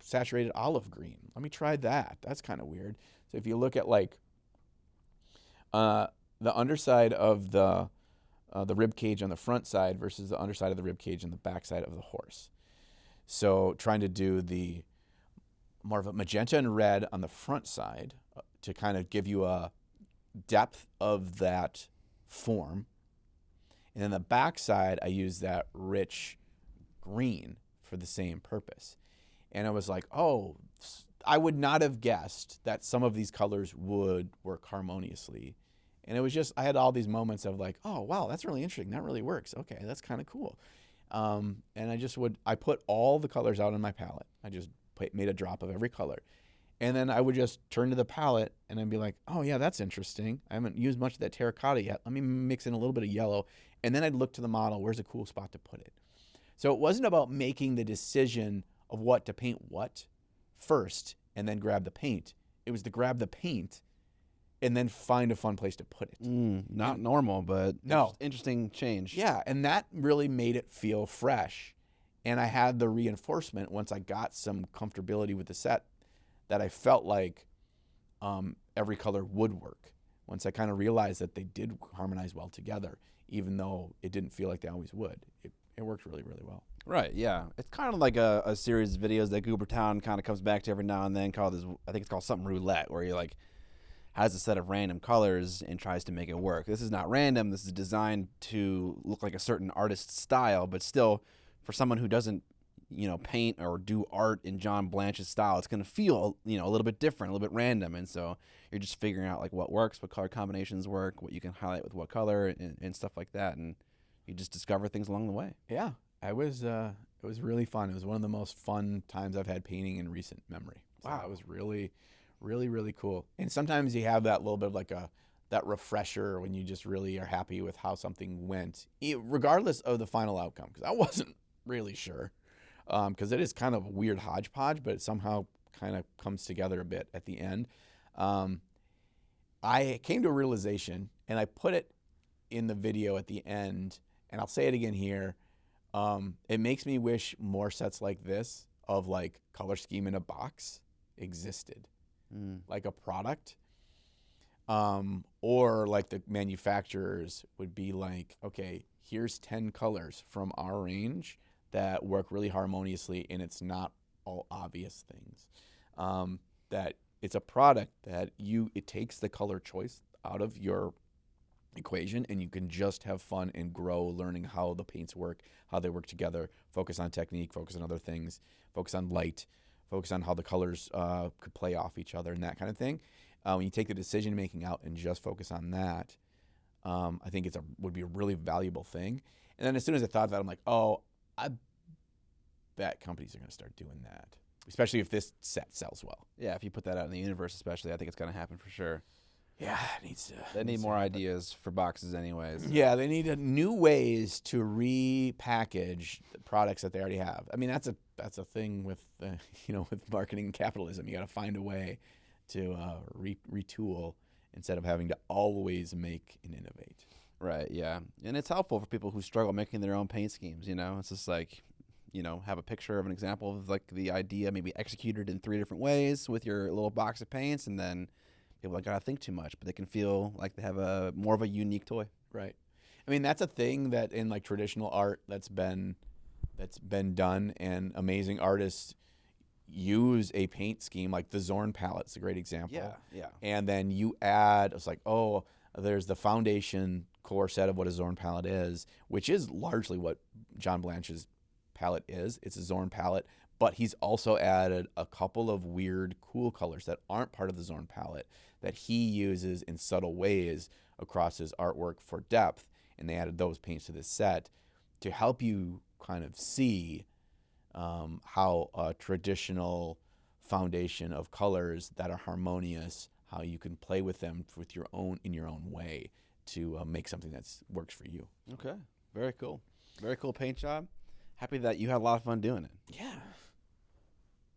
saturated olive green. Let me try that. That's kind of weird. So if you look at like the underside of the rib cage on the front side versus the underside of the rib cage on the back side of the horse. So trying to do the more of a magenta and red on the front side to kind of give you a depth of that form. And then the back side, I use that rich green for the same purpose. And I was like, oh, I would not have guessed that some of these colors would work harmoniously. And it was just, I had all these moments of like, oh, wow, that's really interesting. That really works. Okay, that's kind of cool. And I put all the colors out on my palette. I just made a drop of every color. And then I would just turn to the palette and I'd be like, oh, yeah, that's interesting. I haven't used much of that terracotta yet. Let me mix in a little bit of yellow. And then I'd look to the model. Where's a cool spot to put it? So it wasn't about making the decision of what to paint what first and then grab the paint. It was to grab the paint and then find a fun place to put it. Not normal, but no, interesting change. Yeah, and that really made it feel fresh. And I had the reinforcement once I got some comfortability with the set that I felt like every color would work. Once I kind of realized that they did harmonize well together, even though it didn't feel like they always would. It worked really, really well. Right, yeah. It's kind of like a series of videos that Goobertown kind of comes back to every now and then called I think it's called something roulette, where you like has a set of random colors and tries to make it work. This is not random. This is designed to look like a certain artist's style, but still, for someone who doesn't, paint or do art in John Blanche's style, it's going to feel, a little bit different, a little bit random. And so you're just figuring out like what works, what color combinations work, what you can highlight with what color and stuff like that. And you just discover things along the way. Yeah, it was really fun. It was one of the most fun times I've had painting in recent memory. So Wow. It was really, really, really cool. And sometimes you have that little bit of like that refresher when you just really are happy with how something went, regardless of the final outcome. Because I wasn't really sure, because it is kind of a weird hodgepodge, but it somehow kind of comes together a bit at the end. I came to a realization, and I put it in the video at the end, and I'll say it again here. It makes me wish more sets like this of like color scheme in a box existed, like a product, or like the manufacturers would be like, okay, here's 10 colors from our range that work really harmoniously, and it's not all obvious things. That it's a product that it takes the color choice out of your equation, and you can just have fun and grow learning how the paints work, how they work together, focus on technique, focus on other things, focus on light, focus on how the colors could play off each other and that kind of thing. When you take the decision making out and just focus on that, I think would be a really valuable thing. And then as soon as I thought of that, I'm like, oh, I bet companies are going to start doing that, especially if this set sells well. Yeah, if you put that out in the universe especially, I think it's going to happen for sure. Yeah, it needs to. They need more ideas for boxes anyways. Yeah, they need new ways to repackage the products that they already have. I mean, that's a thing with with marketing and capitalism. You got to find a way to retool instead of having to always make and innovate. Right, yeah. And it's helpful for people who struggle making their own paint schemes, It's just like, have a picture of an example of like the idea maybe executed in 3 different ways with your little box of paints, and then people don't gotta think too much, but they can feel like they have more of a unique toy. Right. I mean, that's a thing that in like traditional art that's been done, and amazing artists use a paint scheme like the Zorn palette's a great example. Yeah. And then you add, it's like, oh, there's the foundation core set of what a Zorn palette is, which is largely what John Blanche's palette is. It's a Zorn palette, but he's also added a couple of weird, cool colors that aren't part of the Zorn palette that he uses in subtle ways across his artwork for depth, and they added those paints to this set to help you kind of see how a traditional foundation of colors that are harmonious, how you can play with them in your own way to make something that works for you. Okay, very cool. Very cool paint job. Happy that you had a lot of fun doing it. Yeah.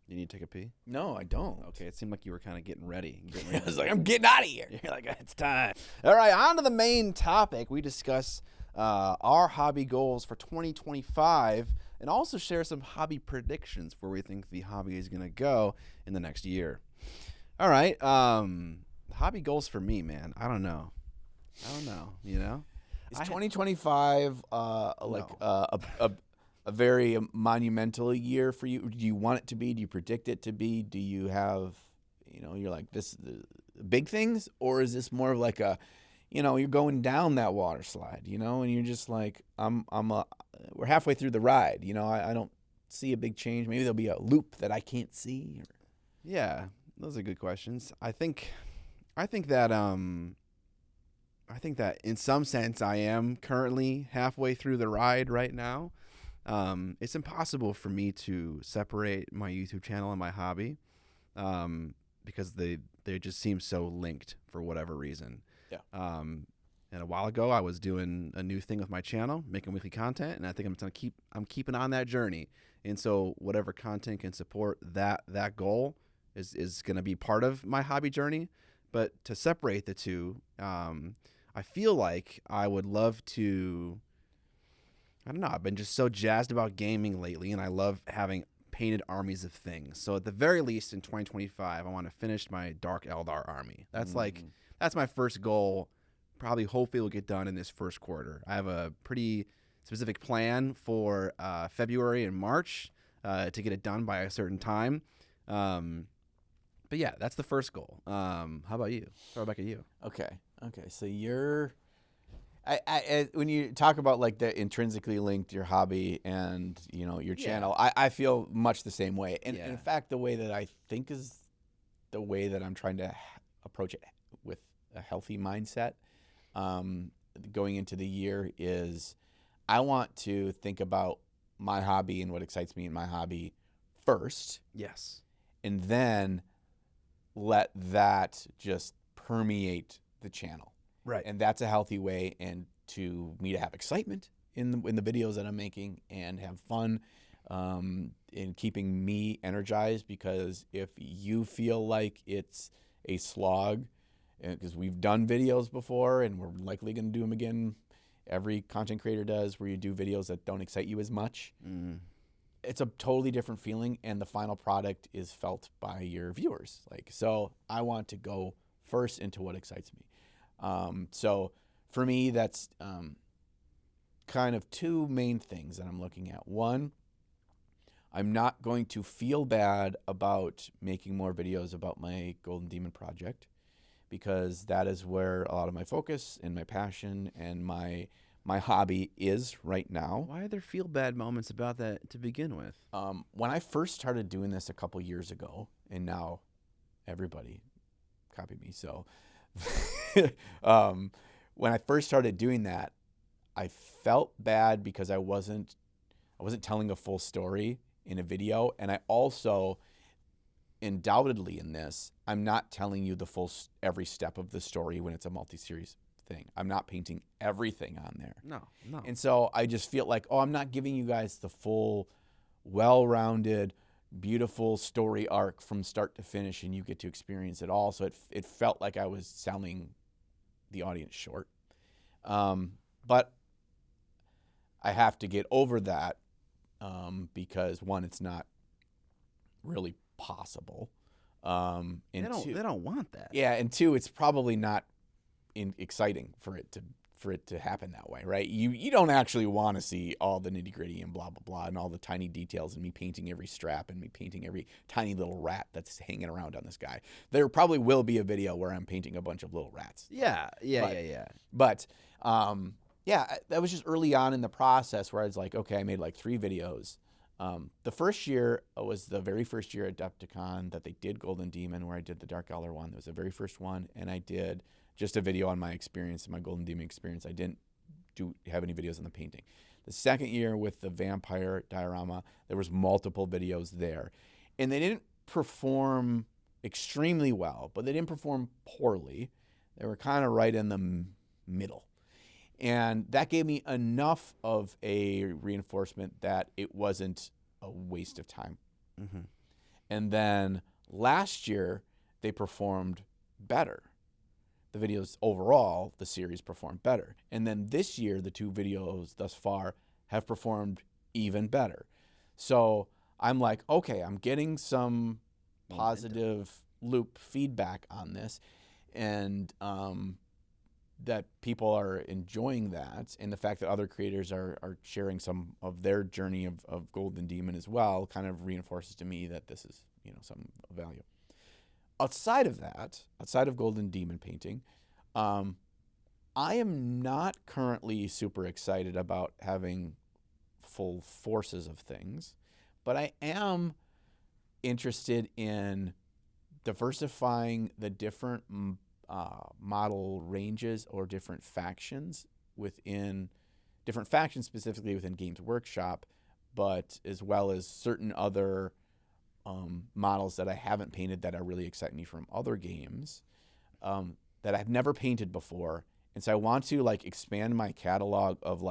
You need to take a pee? No, I don't. Okay, it seemed like you were kind of getting ready. I was like, I'm getting out of here. You're like, it's time. All right, on to the main topic. We discuss our hobby goals for 2025 and also share some hobby predictions where we think the hobby is going to go in the next year. All right. Hobby goals for me, man. I don't know. You know? Is 2025 a very monumental year for you? Do you want it to be? Do you predict it to be? Do you have, you're like this big things, or is this more of like a, you're going down that water slide, and you're just like, we're halfway through the ride, I don't see a big change. Maybe there'll be a loop that I can't see. Yeah, those are good questions. I think that in some sense I am currently halfway through the ride right now. It's impossible for me to separate my YouTube channel and my hobby, because they just seem so linked for whatever reason. Yeah. And a while ago I was doing a new thing with my channel, making weekly content, and I think I'm keeping on that journey. And so whatever content can support that goal is going to be part of my hobby journey. But to separate the two, I feel like I would love to, I don't know, I've been just so jazzed about gaming lately, and I love having painted armies of things. So at the very least in 2025, I want to finish my Dark Eldar army. That's that's my first goal. Probably hopefully will get done in this first quarter. I have a pretty specific plan for February and March to get it done by a certain time. But yeah, that's the first goal. How about you? Throw it back at you. Okay. So when you talk about like the intrinsically linked your hobby and your channel, I feel much the same way. And in fact, the way that I think is the way that I'm trying to approach it with a healthy mindset going into the year is I want to think about my hobby and what excites me in my hobby first. Yes. And then let that just permeate the channel. Right. And that's a healthy way and to me to have excitement in the videos that I'm making and have fun in keeping me energized, because if you feel like it's a slog, because we've done videos before and we're likely going to do them again, every content creator does, where you do videos that don't excite you as much. It's a totally different feeling, and the final product is felt by your viewers. So I want to go first into what excites me. So for me, that's kind of two main things that I'm looking at. One, I'm not going to feel bad about making more videos about my Golden Demon project, because that is where a lot of my focus and my passion and my hobby is right now. Why are there feel bad moments about that to begin with? When I first started doing this a couple years ago, and now everybody copy me, so when I first started doing that, I felt bad because I wasn't telling a full story in a video, and I also, undoubtedly in this, I'm not telling you the full every step of the story when it's a multi-series thing. I'm not painting everything on there. No. And so I just feel like, I'm not giving you guys the full, well-rounded, beautiful story arc from start to finish, and you get to experience it all. So it felt like I was selling the audience short. But I have to get over that because, one, it's not really possible. And they don't want that. Yeah, and two, it's probably not exciting for it to happen that way, right? You don't actually want to see all the nitty gritty and blah blah blah and all the tiny details and me painting every strap and me painting every tiny little rat that's hanging around on this guy. There probably will be a video where I'm painting a bunch of little rats. Yeah. But that was just early on in the process where I was like, okay, I made like 3 videos. The first year was the very first year at Adepticon that they did Golden Demon, where I did the Dark Eldar one. That was the very first one, and I did just a video on my experience, my Golden Demon experience. I didn't have any videos on the painting. The second year with the Vampire diorama, there was multiple videos there, and they didn't perform extremely well, but they didn't perform poorly. They were kind of right in the middle. And that gave me enough of a reinforcement that it wasn't a waste of time. Mm-hmm. And then last year, they performed better. The videos overall, the series performed better. And then this year, the 2 videos thus far have performed even better. So I'm like, okay, I'm getting some positive loop feedback on this, and that people are enjoying that, and the fact that other creators are sharing some of their journey of Golden Demon as well kind of reinforces to me that this is, some value. Outside of that, outside of Golden Demon painting, I am not currently super excited about having full forces of things, but I am interested in diversifying the different model ranges or different factions specifically within Games Workshop, but as well as certain other models that I haven't painted that are really excite me from other games that I've never painted before. And so I want to expand my catalog of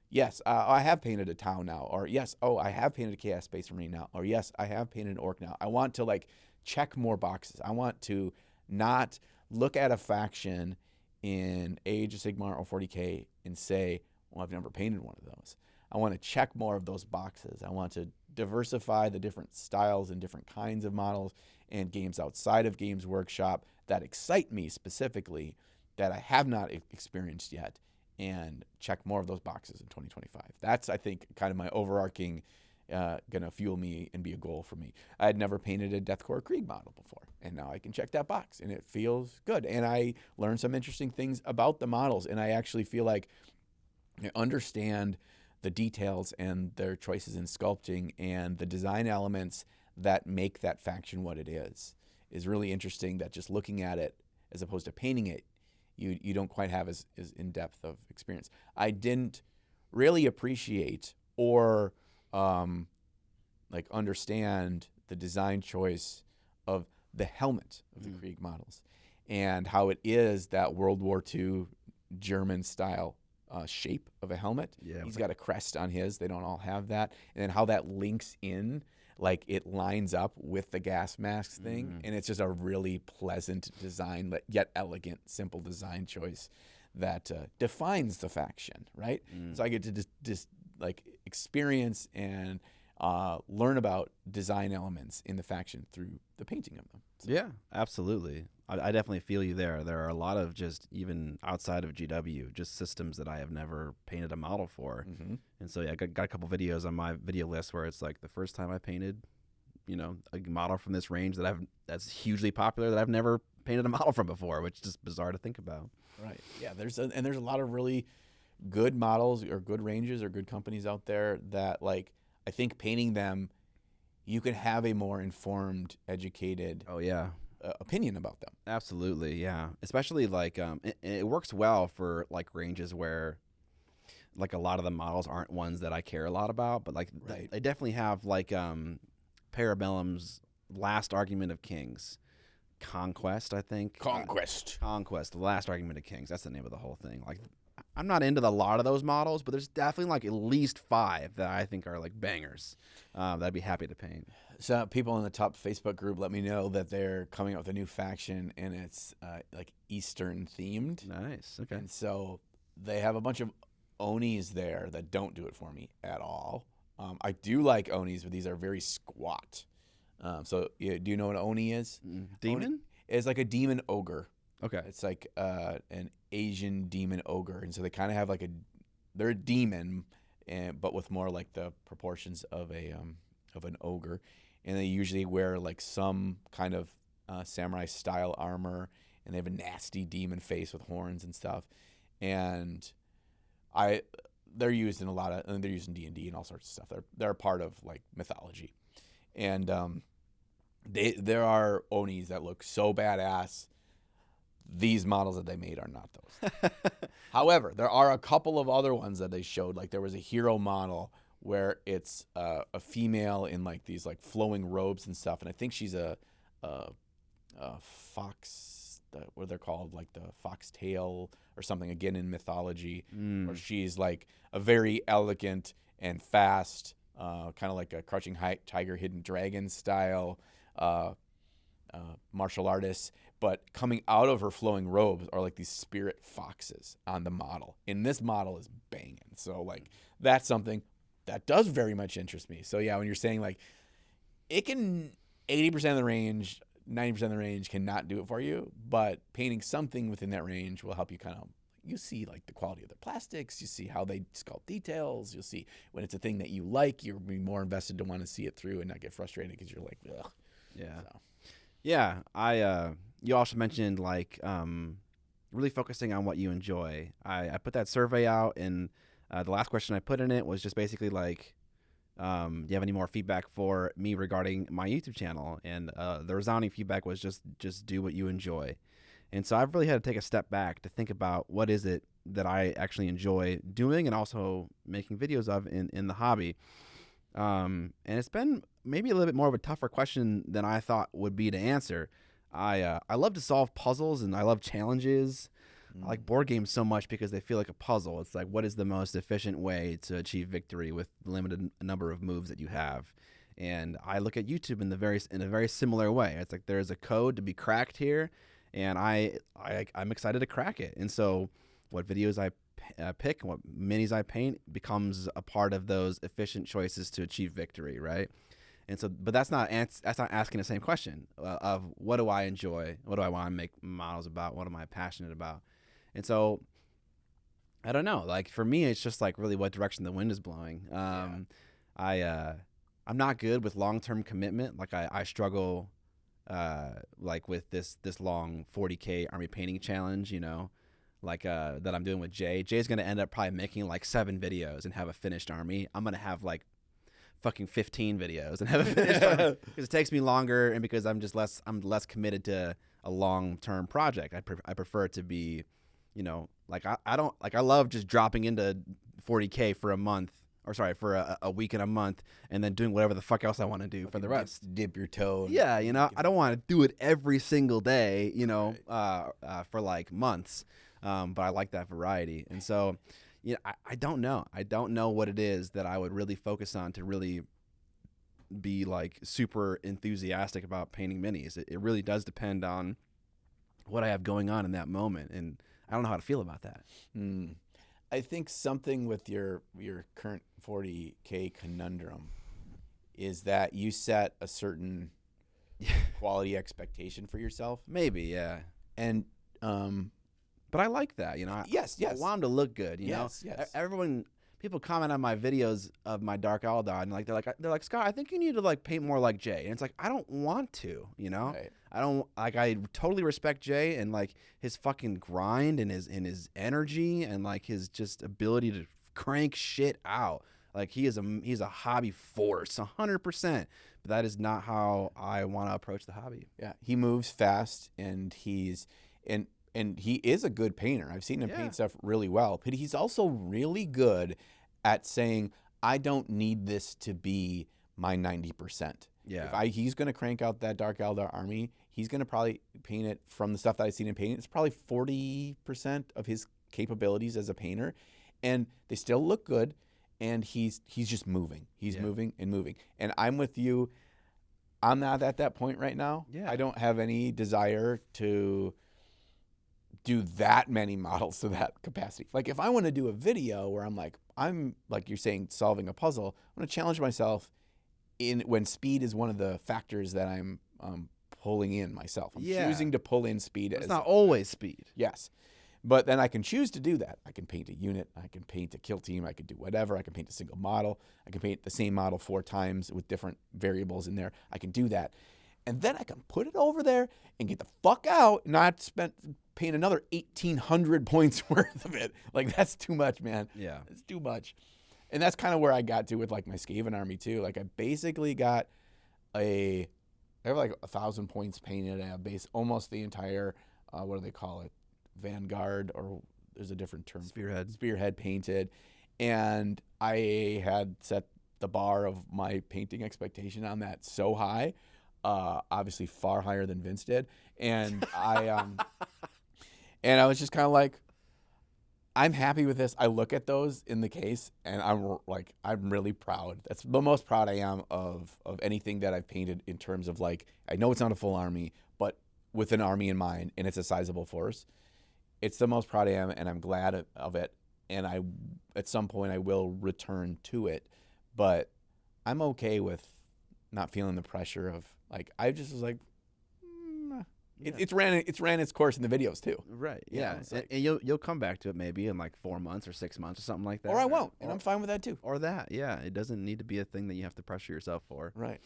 yes, I have painted a town now, or yes, I have painted a Chaos Space Marine now, or yes, I have painted an Orc now. I want to check more boxes. I want to not look at a faction in Age of Sigmar or 40K and say, well, I've never painted one of those. I want to check more of those boxes. I want to diversify the different styles and different kinds of models and games outside of Games Workshop that excite me specifically that I have not experienced yet, and check more of those boxes in 2025. That's, I think, kind of my overarching gonna fuel me and be a goal for me. I had never painted a Deathcore Krieg model before, and now I can check that box, and it feels good. And I learned some interesting things about the models, and I actually feel like I understand the details and their choices in sculpting and the design elements that make that faction what it is really interesting. That just looking at it as opposed to painting it, you don't quite have as in-depth of experience. I didn't really appreciate or understand the design choice of the helmet of the Krieg models and how it is that World War II German style shape of a helmet. Yeah, he's got a crest on his. They don't all have that. And then how that links in, it lines up with the gas mask thing. And it's just a really pleasant design, yet elegant, simple design choice that defines the faction, right? So I get to just experience and learn about design elements in the faction through the painting of them. So. Yeah, absolutely. I definitely feel you there. There are a lot of just, even outside of GW, just systems that I have never painted a model for. And so yeah, I got a couple videos on my video list where it's the first time I painted, a model from this range that's hugely popular that I've never painted a model from before, which is just bizarre to think about. Right. Yeah. There's a lot of really good models or good ranges or good companies out there that I think painting them, you can have a more informed, educated. Oh yeah. Opinion about them. Absolutely, yeah. Especially it works well for ranges where a lot of the models aren't ones that I care a lot about, but right. they definitely have Parabellum's Last Argument of Kings. Conquest, I think. Conquest, The Last Argument of Kings. That's the name of the whole thing. I'm not into a lot of those models, but there's definitely at least 5 that I think are bangers that I'd be happy to paint. So people in the top Facebook group let me know that they're coming up with a new faction, and it's Eastern themed. Nice. Okay. And so they have a bunch of Onis there that don't do it for me at all. I do like Onis, but these are very squat. So do you know what an Oni is? Demon? Oni is like a demon ogre. Okay. It's like an Asian demon ogre, and so they kind of have they're a demon, but with more the proportions of an ogre, and they usually wear some kind of samurai style armor, and they have a nasty demon face with horns and stuff, and they're used in they're used in D&D and all sorts of stuff. They're a part of mythology, and there are Onis that look so badass. These models that they made are not those. However, there are a couple of other ones that they showed. There was a hero model where it's a female in these flowing robes and stuff, and I think she's a fox. What they're called, the foxtail or something. Again in mythology, where she's a very elegant and fast, kind of like a Crouching Tiger, Hidden Dragon style martial artist. But coming out of her flowing robes are these spirit foxes on the model. And this model is banging. So that's something that does very much interest me. So yeah, when you're saying like it can 80% of the range, 90% of the range cannot do it for you, but painting something within that range will help you kind of, you see like the quality of the plastics, you see how they sculpt details, you'll see when it's a thing that you like, you'll be more invested to want to see it through and not get frustrated because you're like, ugh. Yeah. So. Yeah. You also mentioned like really focusing on what you enjoy. I put that survey out, and the last question I put in it was just basically like, do you have any more feedback for me regarding my YouTube channel? And the resounding feedback was just do what you enjoy. And so I've really had to take a step back to think about what is it that I actually enjoy doing and also making videos of in the hobby. And it's been maybe a little bit more of a tougher question than I thought would be to answer. I love to solve puzzles, and I love challenges. I like board games so much because they feel like a puzzle. It's like, what is the most efficient way to achieve victory with the limited number of moves that you have? And I look at YouTube in a very similar way. It's like there's a code to be cracked here, and I'm excited to crack it. And so what videos I pick and what minis I paint becomes a part of those efficient choices to achieve victory, right? And so, but that's not asking the same question of what do I enjoy, what do I want to make models about, what am I passionate about. And so, I don't know. Like for me, it's just like really what direction the wind is blowing. I'm not good with long-term commitment. Like I struggle, like with this long 40K army painting challenge. You know, like that I'm doing with Jay. Jay's gonna end up probably making like 7 videos and have a finished army. I'm gonna have like fucking 15 videos and have a finished army because it takes me longer, and because I'm less committed to a long-term project. I prefer it to be, you know, like I love just dropping into 40K for a month, or sorry, for a week and a month, and then doing whatever the fuck else I want to do for the rest. Dip your toe. Yeah, you know, I don't want to do it every single day, you know, for like months. But I like that variety. And so, you know, I don't know. I don't know what it is that I would really focus on to really be like super enthusiastic about painting minis. It really does depend on what I have going on in that moment. And I don't know how to feel about that. I think something with your current 40K conundrum is that you set a certain quality expectation for yourself. Maybe, yeah. And but I like that, you know. Yes. I want them to look good, you know. Yes. People comment on my videos of my Dark Eldar, and like they're like, Scott, I think you need to like paint more like Jay. And it's like, I don't want to, you know. Right. I totally respect Jay and like his fucking grind and his energy and like his just ability to crank shit out. Like he's a hobby force, 100%. But that is not how I want to approach the hobby. Yeah, he moves fast, and and he is a good painter. I've seen him paint stuff really well, but he's also really good at saying, I don't need this to be my 90%. Yeah. If he's going to crank out that Dark Eldar army, he's going to probably paint it from the stuff that I've seen him paint. It's probably 40% of his capabilities as a painter, and they still look good, and he's just moving. He's moving and moving. And I'm with you. I'm not at that point right now. Yeah. I don't have any desire to do that many models to that capacity. Like if I want to do a video where I'm like you're saying, solving a puzzle, I'm going to challenge myself when speed is one of the factors that I'm pulling in myself. I'm choosing to pull in speed. It's not always speed. Yes. But then I can choose to do that. I can paint a unit. I can paint a kill team. I can do whatever. I can paint a single model. I can paint the same model 4 times with different variables in there. I can do that. And then I can put it over there and get the fuck out, not paint another 1,800 points worth of it. Like, that's too much, man. Yeah. It's too much. And that's kind of where I got to with, like, my Skaven army, too. Like, I basically got I have, like, 1,000 points painted. I have almost the entire, what do they call it? Vanguard, or there's a different term. Spearhead painted. And I had set the bar of my painting expectation on that so high, obviously far higher than Vince did. And and I was just kind of like, I'm happy with this. I look at those in the case, and I'm really proud. That's the most proud I am of anything that I've painted in terms of, like, I know it's not a full army, but with an army in mind, and it's a sizable force. It's the most proud I am, and I'm glad of it. And at some point I will return to it. but I'm okay with not feeling the pressure of like I just was like it's ran its course in the videos too. Right. You know, Yeah. it's like- and you'll come back to it maybe in like 4 months or 6 months or something like that. Or I won't, and I'm fine with that too. Or that. Yeah. It doesn't need to be a thing that you have to pressure yourself for. Right.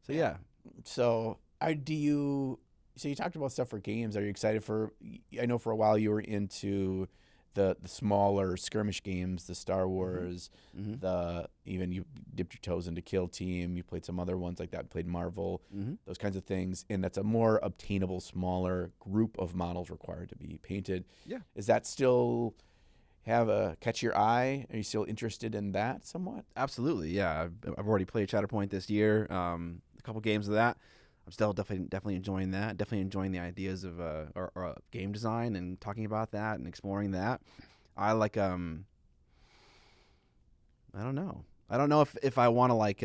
So yeah. So so you talked about stuff for games. Are you excited for? I know for a while you were into the smaller skirmish games, the Star Wars, even you dipped your toes into Kill Team. You played some other ones like that. Played Marvel, those kinds of things, and that's a more obtainable, smaller group of models required to be painted. Yeah. Is that still catch your eye? Are you still interested in that somewhat? Absolutely. Yeah. I've already played Shatterpoint this year. A couple games of that. I'm still definitely enjoying that. Definitely enjoying the ideas of or game design and talking about that and exploring that. I like I don't know. I don't know if I want to like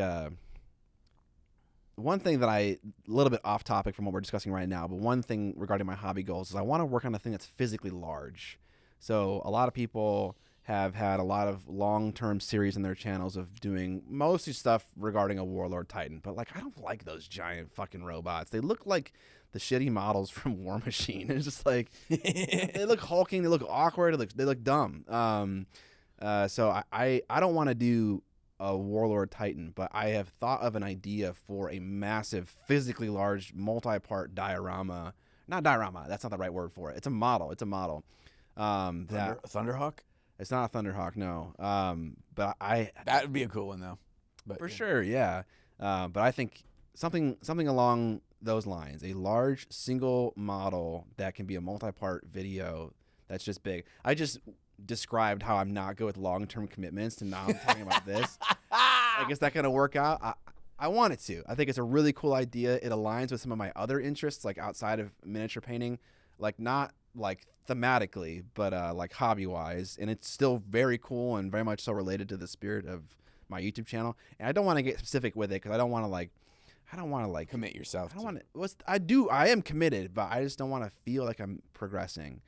one thing that a little bit off topic from what we're discussing right now, but one thing regarding my hobby goals is I want to work on a thing that's physically large. So a lot of people have had a lot of long-term series in their channels of doing mostly stuff regarding a Warlord Titan. But, like, I don't like those giant fucking robots. They look like the shitty models from War Machine. It's just like, they look hulking, they look awkward, they look dumb. So I don't want to do a Warlord Titan, but I have thought of an idea for a massive, physically large, multi-part diorama. Not diorama, that's not the right word for it. It's a model. Thunderhawk? It's not a Thunderhawk, no. But That would be a cool one though. But for sure, yeah. But I think something along those lines, a large single model that can be a multi-part video that's just big. I just described how I'm not good with long-term commitments, and now I'm talking about this. I guess that gonna work out. I want it to. I think it's a really cool idea. It aligns with some of my other interests, like outside of miniature painting, like not like thematically, but like hobby-wise, and it's still very cool and very much so related to the spirit of my YouTube channel. And I don't want to get specific with it because I don't want to like commit yourself. I am committed, but I just don't want to feel like I'm progressing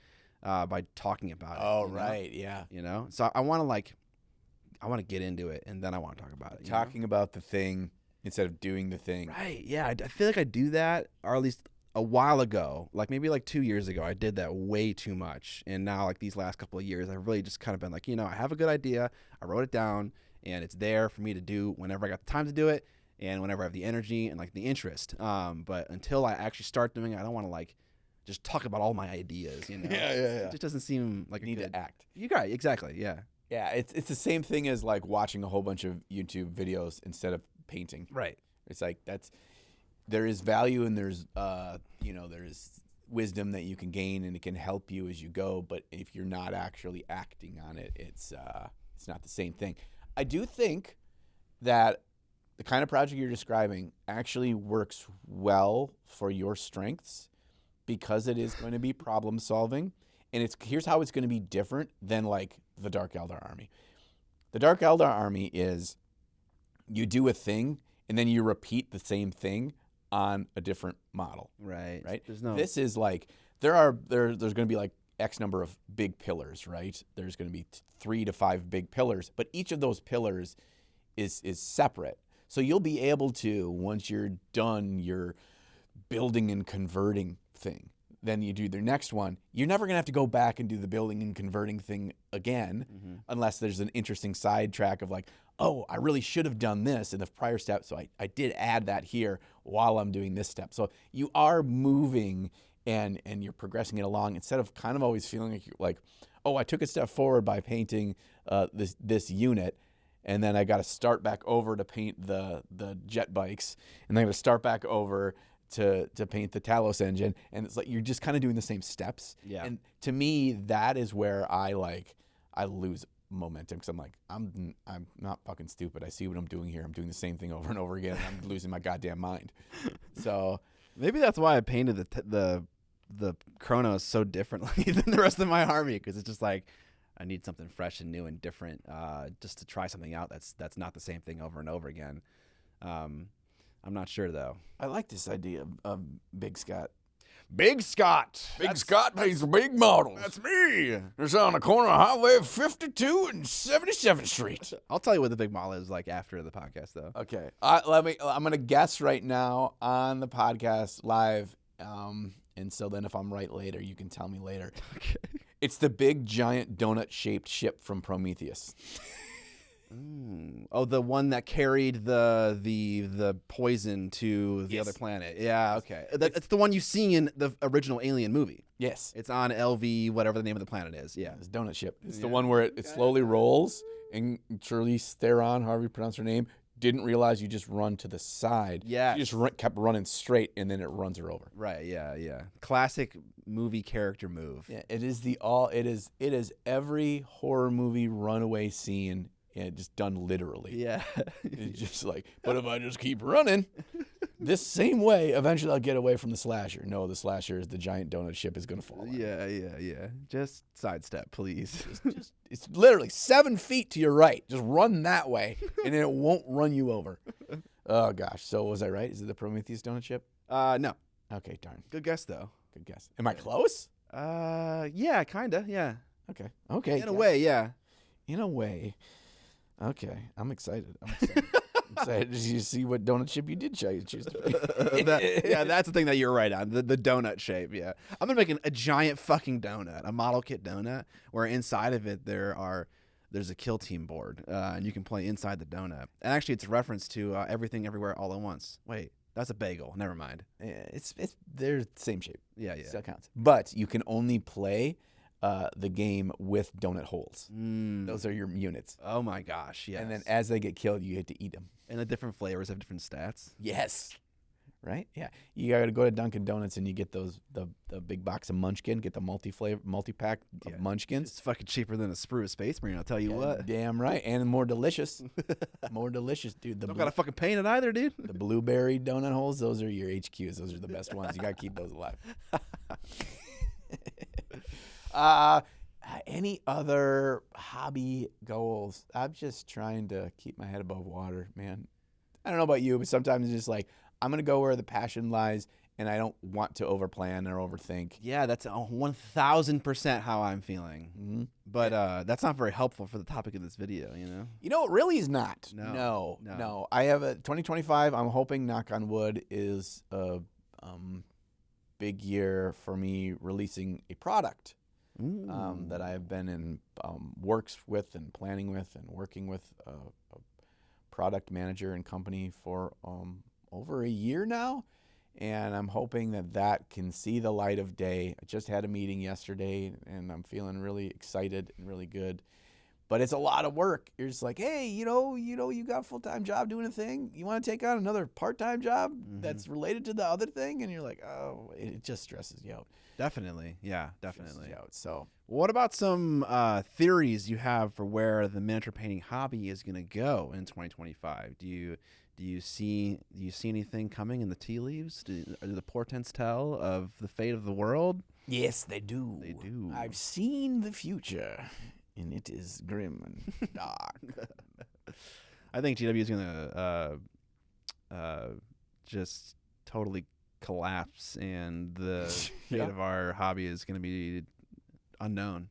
by talking about it. Oh, right, yeah. You know, so I want to get into it, and then I want to talk about it. Talking about the thing instead of doing the thing. Right? Yeah, I feel like I do that, or at least a while ago, like maybe like 2 years ago, I did that way too much. And now like these last couple of years, I've really just kind of been like, I have a good idea. I wrote it down and it's there for me to do whenever I got the time to do it and whenever I have the energy and like the interest. But until I actually start doing it, I don't want to like just talk about all my ideas, Yeah. It just doesn't seem like You need to act. You got it. Exactly. Yeah. Yeah, it's the same thing as like watching a whole bunch of YouTube videos instead of painting. Right. It's like there is value and there's there's wisdom that you can gain and it can help you as you go, but if you're not actually acting on it, it's not the same thing. I do think that the kind of project you're describing actually works well for your strengths because it is going to be problem solving, and here's how it's going to be different than like the Dark Eldar Army. The Dark Eldar Army is you do a thing and then you repeat the same thing on a different model. Right. This is like there's going to be like X number of big pillars, right? There's going to be 3 to 5 big pillars, but each of those pillars is separate. So you'll be able to, once you're done your building and converting thing, then you do the next one. You're never going to have to go back and do the building and converting thing again unless there's an interesting sidetrack of like, oh, I really should have done this in the prior step, so I did add that here while I'm doing this step. So you are moving and you're progressing it along instead of kind of always feeling like, oh, I took a step forward by painting this unit, and then I got to start back over to paint the jet bikes, and then I got to start back over to paint the Talos engine, and it's like you're just kind of doing the same steps. Yeah. And to me, that is where I lose momentum because I'm like, I'm not fucking stupid. I see what I'm doing here. I'm doing the same thing over and over again. And I'm losing my goddamn mind. So maybe that's why I painted the Chronos so differently than the rest of my army, because it's just like I need something fresh and new and different, just to try something out that's not the same thing over and over again. I'm not sure though. I like this idea of Big Scott. Big Scott. Big Scott makes big models. That's me. It's on the corner of Highway 52 and 77th Street. I'll tell you what the big model is like after the podcast, though. Okay. I'm going to guess right now on the podcast live. And so then if I'm right later, you can tell me later. Okay. It's the big, giant, donut-shaped ship from Prometheus. Oh, the one that carried the poison to the other planet. Yeah, okay. It's the one you see in the original Alien movie. Yes. It's on LV, whatever the name of the planet is. Yeah. It's donut ship. It's the one where it slowly rolls, and Charlize Theron, however you pronounce her name, didn't realize you just run to the side. Yeah. She just kept running straight, and then it runs her over. Right, yeah. Classic movie character move. Yeah, it is every horror movie runaway scene. Yeah, just done literally. Yeah. It's just like, but if I just keep running this same way, eventually I'll get away from the slasher. No, the slasher is the giant donut ship is going to fall. Yeah. Just sidestep, please. It's literally 7 feet to your right. Just run that way, and then it won't run you over. Oh, gosh. So was I right? Is it the Prometheus donut ship? No. Okay, darn. Good guess, though. Good guess. Am I close? Yeah, kind of, yeah. Okay. In a way, yeah. In a way. Okay, I'm excited. I'm excited. Did you see what donut ship you did choose to be? That's the thing that you're right on. The donut shape, yeah. I'm going to make a giant fucking donut, a model kit donut, where inside of it there's a kill team board, and you can play inside the donut. And actually, it's a reference to Everything Everywhere All at Once. Wait, that's a bagel. Never mind. They're the same shape. Yeah. Still counts. But you can only play the game with donut holes. Those are your units. Oh my gosh, yes. And then as they get killed, you get to eat them. And the different flavors have different stats. Yes. Right? Yeah. You got to go to Dunkin' Donuts and you get the big box of Munchkin, get the multi-pack of Munchkins. It's fucking cheaper than a sprue of Space Marine, I'll tell you what. Damn right. And more delicious. More delicious, dude. Don't gotta fucking paint it either, dude. The blueberry donut holes, those are your HQs. Those are the best ones. You got to keep those alive. Any other hobby goals? I'm just trying to keep my head above water, man. I don't know about you, but sometimes it's just like, I'm going to go where the passion lies, and I don't want to overplan or overthink. Yeah, that's 1,000% how I'm feeling. Mm-hmm. But that's not very helpful for the topic of this video, you know? You know, it really is not. No. I have a 2025, I'm hoping, knock on wood, is a big year for me releasing a product. That I have been in works with and planning with and working with a product manager and company for over a year now. And I'm hoping that can see the light of day. I just had a meeting yesterday and I'm feeling really excited and really good. But it's a lot of work. You're just like, hey, you got a full-time job doing a thing. You want to take on another part-time job that's related to the other thing? And you're like, oh, it just stresses you out. Definitely. Yeah, definitely. So what about some theories you have for where the miniature painting hobby is going to go in 2025? Do you see anything coming in the tea leaves? Do the portents tell of the fate of the world? Yes, they do. They do. I've seen the future, and it is grim and dark. I think GW is going to just totally collapse, and the fate of our hobby is going to be unknown.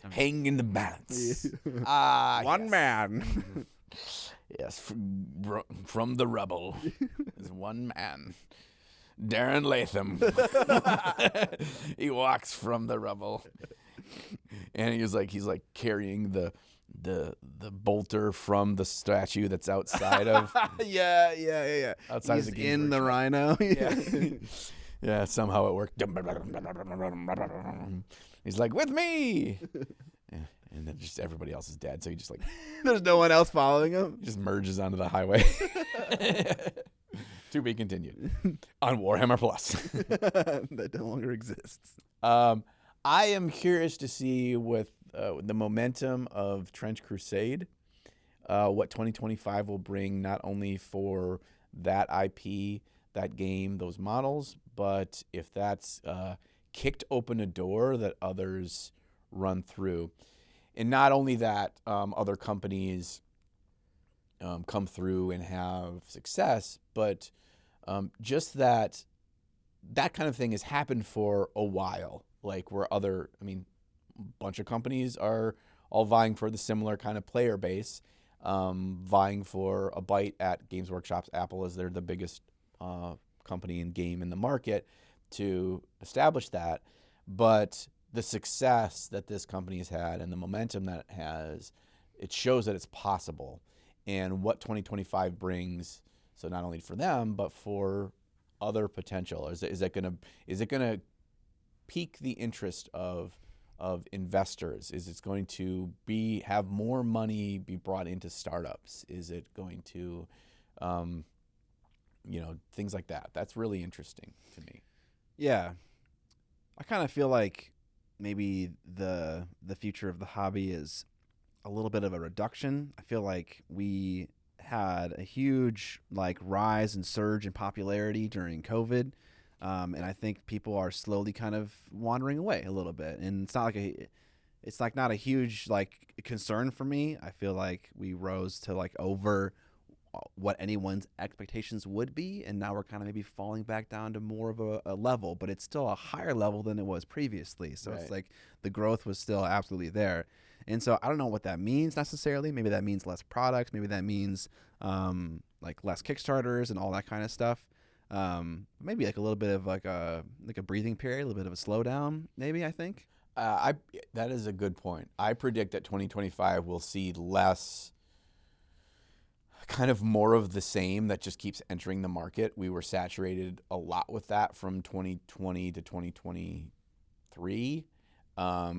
Hang in the balance. One man. Yes, from the rubble is one man. Darren Latham. He walks from the rubble. And he's like carrying the bolter from the statue that's outside of yeah. outside He's of the in the rhino. Yeah, somehow it worked. He's like, with me. Yeah. And then just everybody else is dead, so he just like There's no one else following him. just merges onto the highway. To be continued on Warhammer Plus. That no longer exists. I am curious to see with the momentum of Trench Crusade, what 2025 will bring, not only for that IP, that game, those models, but if that's kicked open a door that others run through. And not only that, other companies come through and have success, but just that that kind of thing has happened for a while. Like where a bunch of companies are all vying for the similar kind of player base, vying for a bite at Games Workshop's apple, as they're the biggest company and game in the market to establish that. But the success that this company has had and the momentum that it has, it shows that it's possible. And what 2025 brings, so not only for them but for other potential, is it gonna pique the interest of investors? Is it going to have more money be brought into startups? Is it going to things like that? That's really interesting to me. Yeah. I kind of feel like maybe the future of the hobby is a little bit of a reduction. I feel like we had a huge rise and surge in popularity during COVID. And I think people are slowly kind of wandering away a little bit. And it's not a huge concern for me. I feel like we rose to over what anyone's expectations would be, and now we're kind of maybe falling back down to more of a level, but it's still a higher level than it was previously. So It's the growth was still absolutely there. And so I don't know what that means necessarily. Maybe that means less products. Maybe that means less Kickstarters and all that kind of stuff. Maybe a little bit of a breathing period, a little bit of a slowdown. Maybe I think. That is a good point. I predict that 2025 will see less, kind of more of the same that just keeps entering the market. We were saturated a lot with that from 2020 to 2023.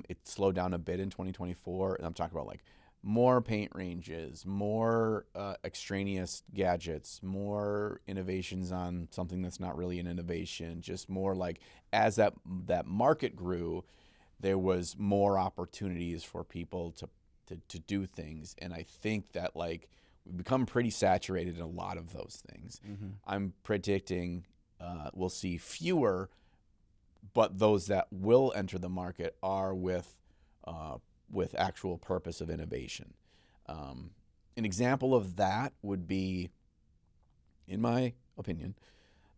It slowed down a bit in 2024, and I'm talking about more paint ranges, more extraneous gadgets, more innovations on something that's not really an innovation, just more as that market grew, there was more opportunities for people to do things. And I think that we've become pretty saturated in a lot of those things. Mm-hmm. I'm predicting we'll see fewer, but those that will enter the market are with actual purpose of innovation. An example of that would be, in my opinion,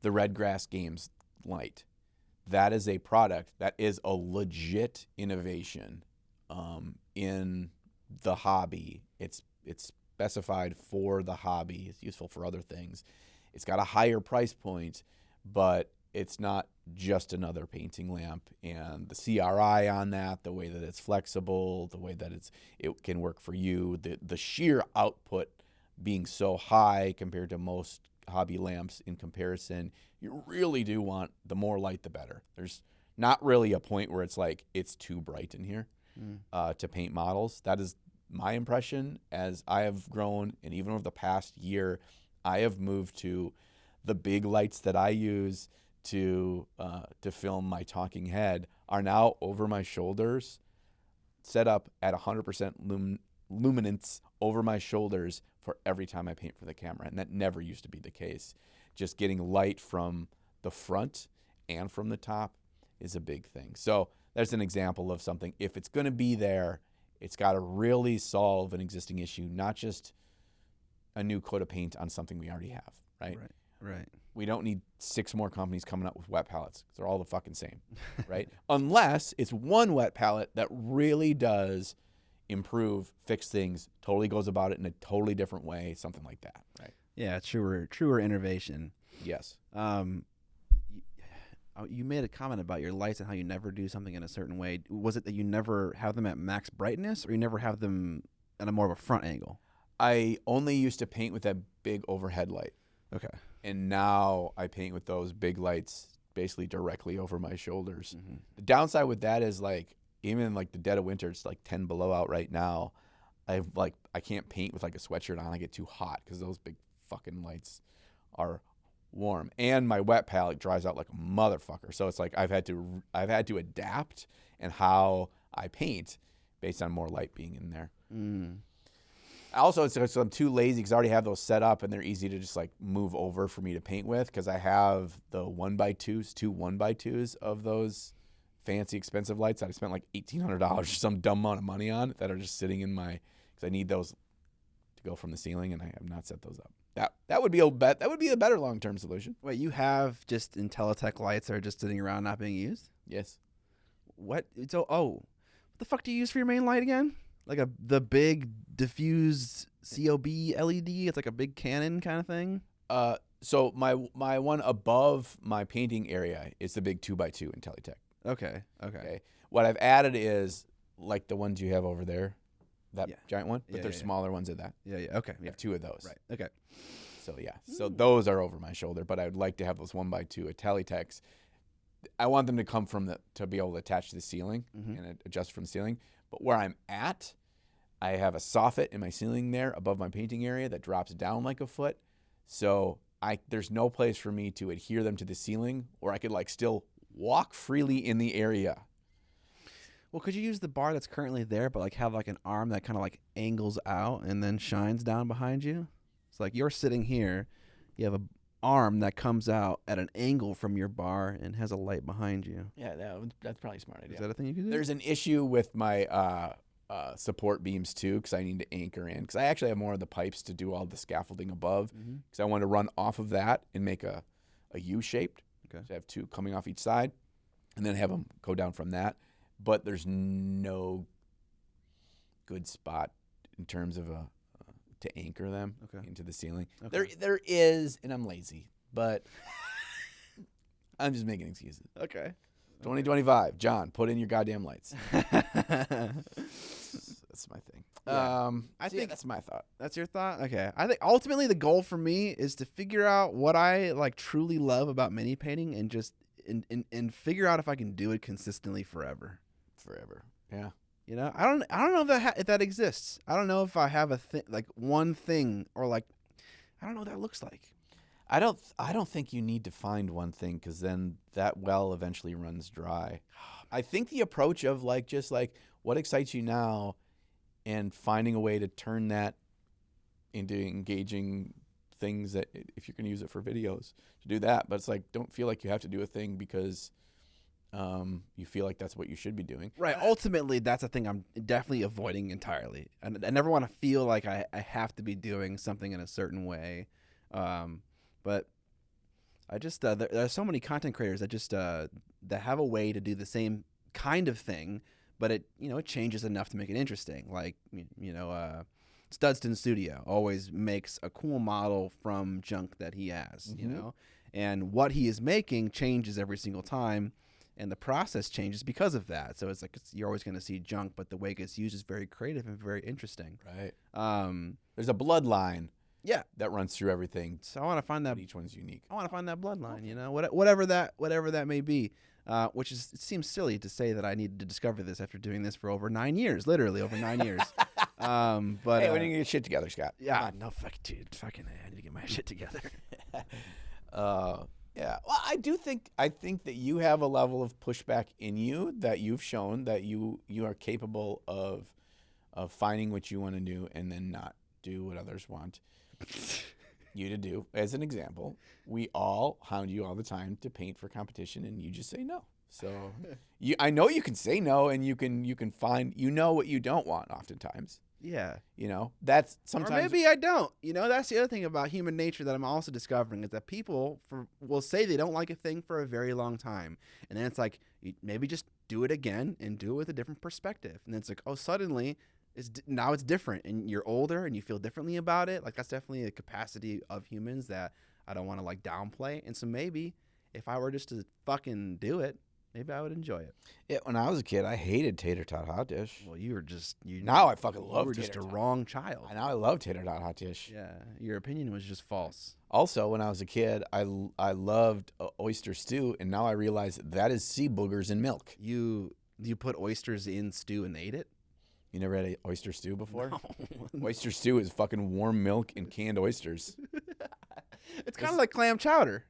the Redgrass Games Light. That is a product that is a legit innovation in the hobby. It's specified for the hobby. It's useful for other things. It's got a higher price point, but it's not just another painting lamp. And the CRI on that, the way that it's flexible, the way that it can work for you, the sheer output being so high compared to most hobby lamps in comparison, you really do want the more light the better. There's not really a point where it's too bright in here to paint models. That is my impression as I have grown, and even over the past year, I have moved to the big lights that I use to film my talking head are now over my shoulders, set up at 100% luminance over my shoulders for every time I paint for the camera, and that never used to be the case. Just getting light from the front and from the top is a big thing. So there's an example of something. If it's going to be there, it's got to really solve an existing issue, not just a new coat of paint on something we already have, right? Right. We don't need 6 more companies coming up with wet palettes. They're all the fucking same, right? Unless it's one wet palette that really does improve, fix things, totally goes about it in a totally different way, something like that, right? Yeah, truer innovation. Yes. You made a comment about your lights and how you never do something in a certain way. Was it that you never have them at max brightness, or you never have them at a more of a front angle? I only used to paint with that big overhead light. Okay. And now I paint with those big lights basically directly over my shoulders. Mm-hmm. The downside with that is even in the dead of winter, it's 10 below out right now. I can't paint with a sweatshirt on. I get too hot because those big fucking lights are warm, and my wet palette dries out like a motherfucker. So it's I've had to adapt in how I paint based on more light being in there. Also, so I'm too lazy because I already have those set up and they're easy to just move over for me to paint with, because I have the 1x2s, two 1x2s of those fancy expensive lights that I spent $1,800 or some dumb amount of money on that are just sitting in my, because I need those to go from the ceiling, and I have not set those up. That would be a better long-term solution. Wait, you have just Intellitek lights that are just sitting around not being used? Yes. What? So, what the fuck do you use for your main light again? Like the big diffused COB LED? It's like a big cannon kind of thing? So my one above my painting area is the big 2x2 Intellitek. Okay. What I've added is like the ones you have over there, that Yeah. giant one, but Yeah, there's yeah. smaller ones of that. Yeah. Okay. I have 2 of those. Right. Okay. So yeah, so those are over my shoulder, but I would like to have those 1x2 Intellitek's. I want them to come to be able to attach to the ceiling and adjust from the ceiling. But where I'm at, I have a soffit in my ceiling there above my painting area that drops down like a foot. So there's no place for me to adhere them to the ceiling, or I could like still walk freely in the area. Well, could you use the bar that's currently there, but like have like an arm that kind of like angles out and then shines down behind you? It's like you're sitting here, you have an arm that comes out at an angle from your bar and has a light behind you. Yeah, that's probably a smart idea. Is that a thing you can do? There's an issue with my support beams too, because I need to anchor in. Because I actually have more of the pipes to do all the scaffolding above. Because I want to run off of that and make a U-shaped. Okay. So I have 2 coming off each side, and then have them go down from that. But there's no good spot in terms of to anchor them into the ceiling. Okay. There is, and I'm lazy, but I'm just making excuses. Okay. 2025, John, put in your goddamn lights. That's my thing. Yeah. I think that's my thought. That's your thought? Okay. I think ultimately the goal for me is to figure out what I like truly love about mini painting and just and figure out if I can do it consistently forever. Forever. Yeah. You know, I don't know if that exists. I don't know if I have like one thing or like I don't know what that looks like. I don't think you need to find one thing, because then that well eventually runs dry. I think the approach of like just like what excites you now, and finding a way to turn that into engaging things that if you're going to use it for videos to do that, but it's like don't feel like you have to do a thing because you feel like that's what you should be doing. Right. Ultimately, that's a thing I'm definitely avoiding entirely. I never want to feel like I have to be doing something in a certain way. But I just there are so many content creators that just that have a way to do the same kind of thing, but it changes enough to make it interesting. Like Studston Studio always makes a cool model from junk that he has, and what he is making changes every single time, and the process changes because of that. So it's like you're always going to see junk, but the way it gets used is very creative and very interesting. Right. There's a bloodline. Yeah, that runs through everything. So I want to find that. Each one's unique. I want to find that bloodline. Whatever that may be. It seems silly to say that I needed to discover this after doing this for over 9 years, literally over 9 years. But hey, we need to get shit together, Scott. Yeah, no, fuck, dude, fucking, I need to get my shit together. Yeah. Well, I think that you have a level of pushback in you that you've shown that you are capable of finding what you want to do and then not do what others want you to do. As an example, we all hound you all the time to paint for competition, and you just say no. So I know you can say no, and you can find what you don't want oftentimes. Yeah. That's sometimes. Or maybe I don't. That's the other thing about human nature that I'm also discovering is that people will say they don't like a thing for a very long time. And then it's like, maybe just do it again and do it with a different perspective. And then it's like, oh, suddenly now it's different and you're older and you feel differently about it. Like that's definitely a capacity of humans that I don't want to like downplay. And so maybe if I were just to fucking do it, maybe I would enjoy it. Yeah, when I was a kid, I hated tater tot hot dish. Well, you were just now I fucking love. You were just a wrong child. Now I love tater tot hot dish. Yeah, your opinion was just false. Also, when I was a kid, I loved oyster stew, and now I realize that is sea boogers in milk. You put oysters in stew and ate it? You never had oyster stew before? No. Oyster stew is fucking warm milk and canned oysters. It's kind of like clam chowder.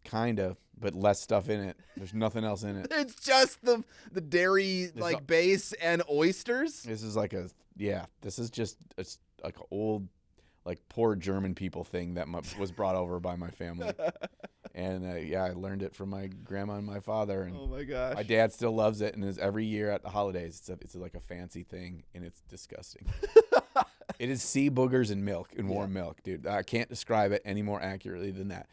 Kind of, but less stuff in it. There's nothing else in it. It's just the dairy base and oysters. This is like this is just like an old like poor German people thing that was brought over by my family. And I learned it from my grandma and my father. And oh my gosh. My dad still loves it, and is every year at the holidays it's like a fancy thing, and it's disgusting. It is sea boogers and milk and warm milk, dude. I can't describe it any more accurately than that.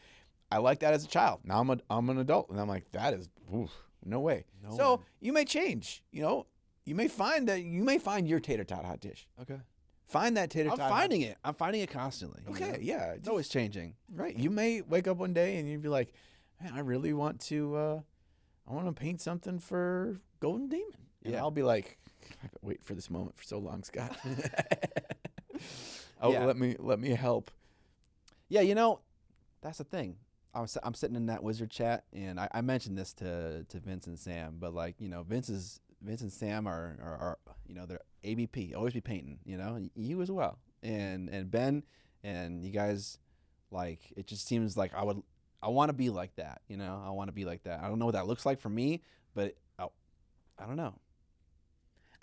I liked that as a child. Now I'm an adult, and I'm like, that is no way. So you may change. You know, you may find your tater tot hot dish. Okay. Find that tater tot. I'm finding it. I'm finding it constantly. Okay, yeah. It's always changing. Right. You may wake up one day and you'd be like, man, I really want to paint something for Golden Demon. And I'll be like, I've been waiting for this moment for so long, Scott. Let me help. Yeah, you know, that's the thing. I'm sitting in that wizard chat, and I mentioned this to Vince and Sam, but like, you know, Vince and Sam are you know, they're ABP, always be painting, you know, you as well, and Ben, and you guys, like, it just seems like I want to be like that, you know, I want to be like that. I don't know what that looks like for me, but I don't know.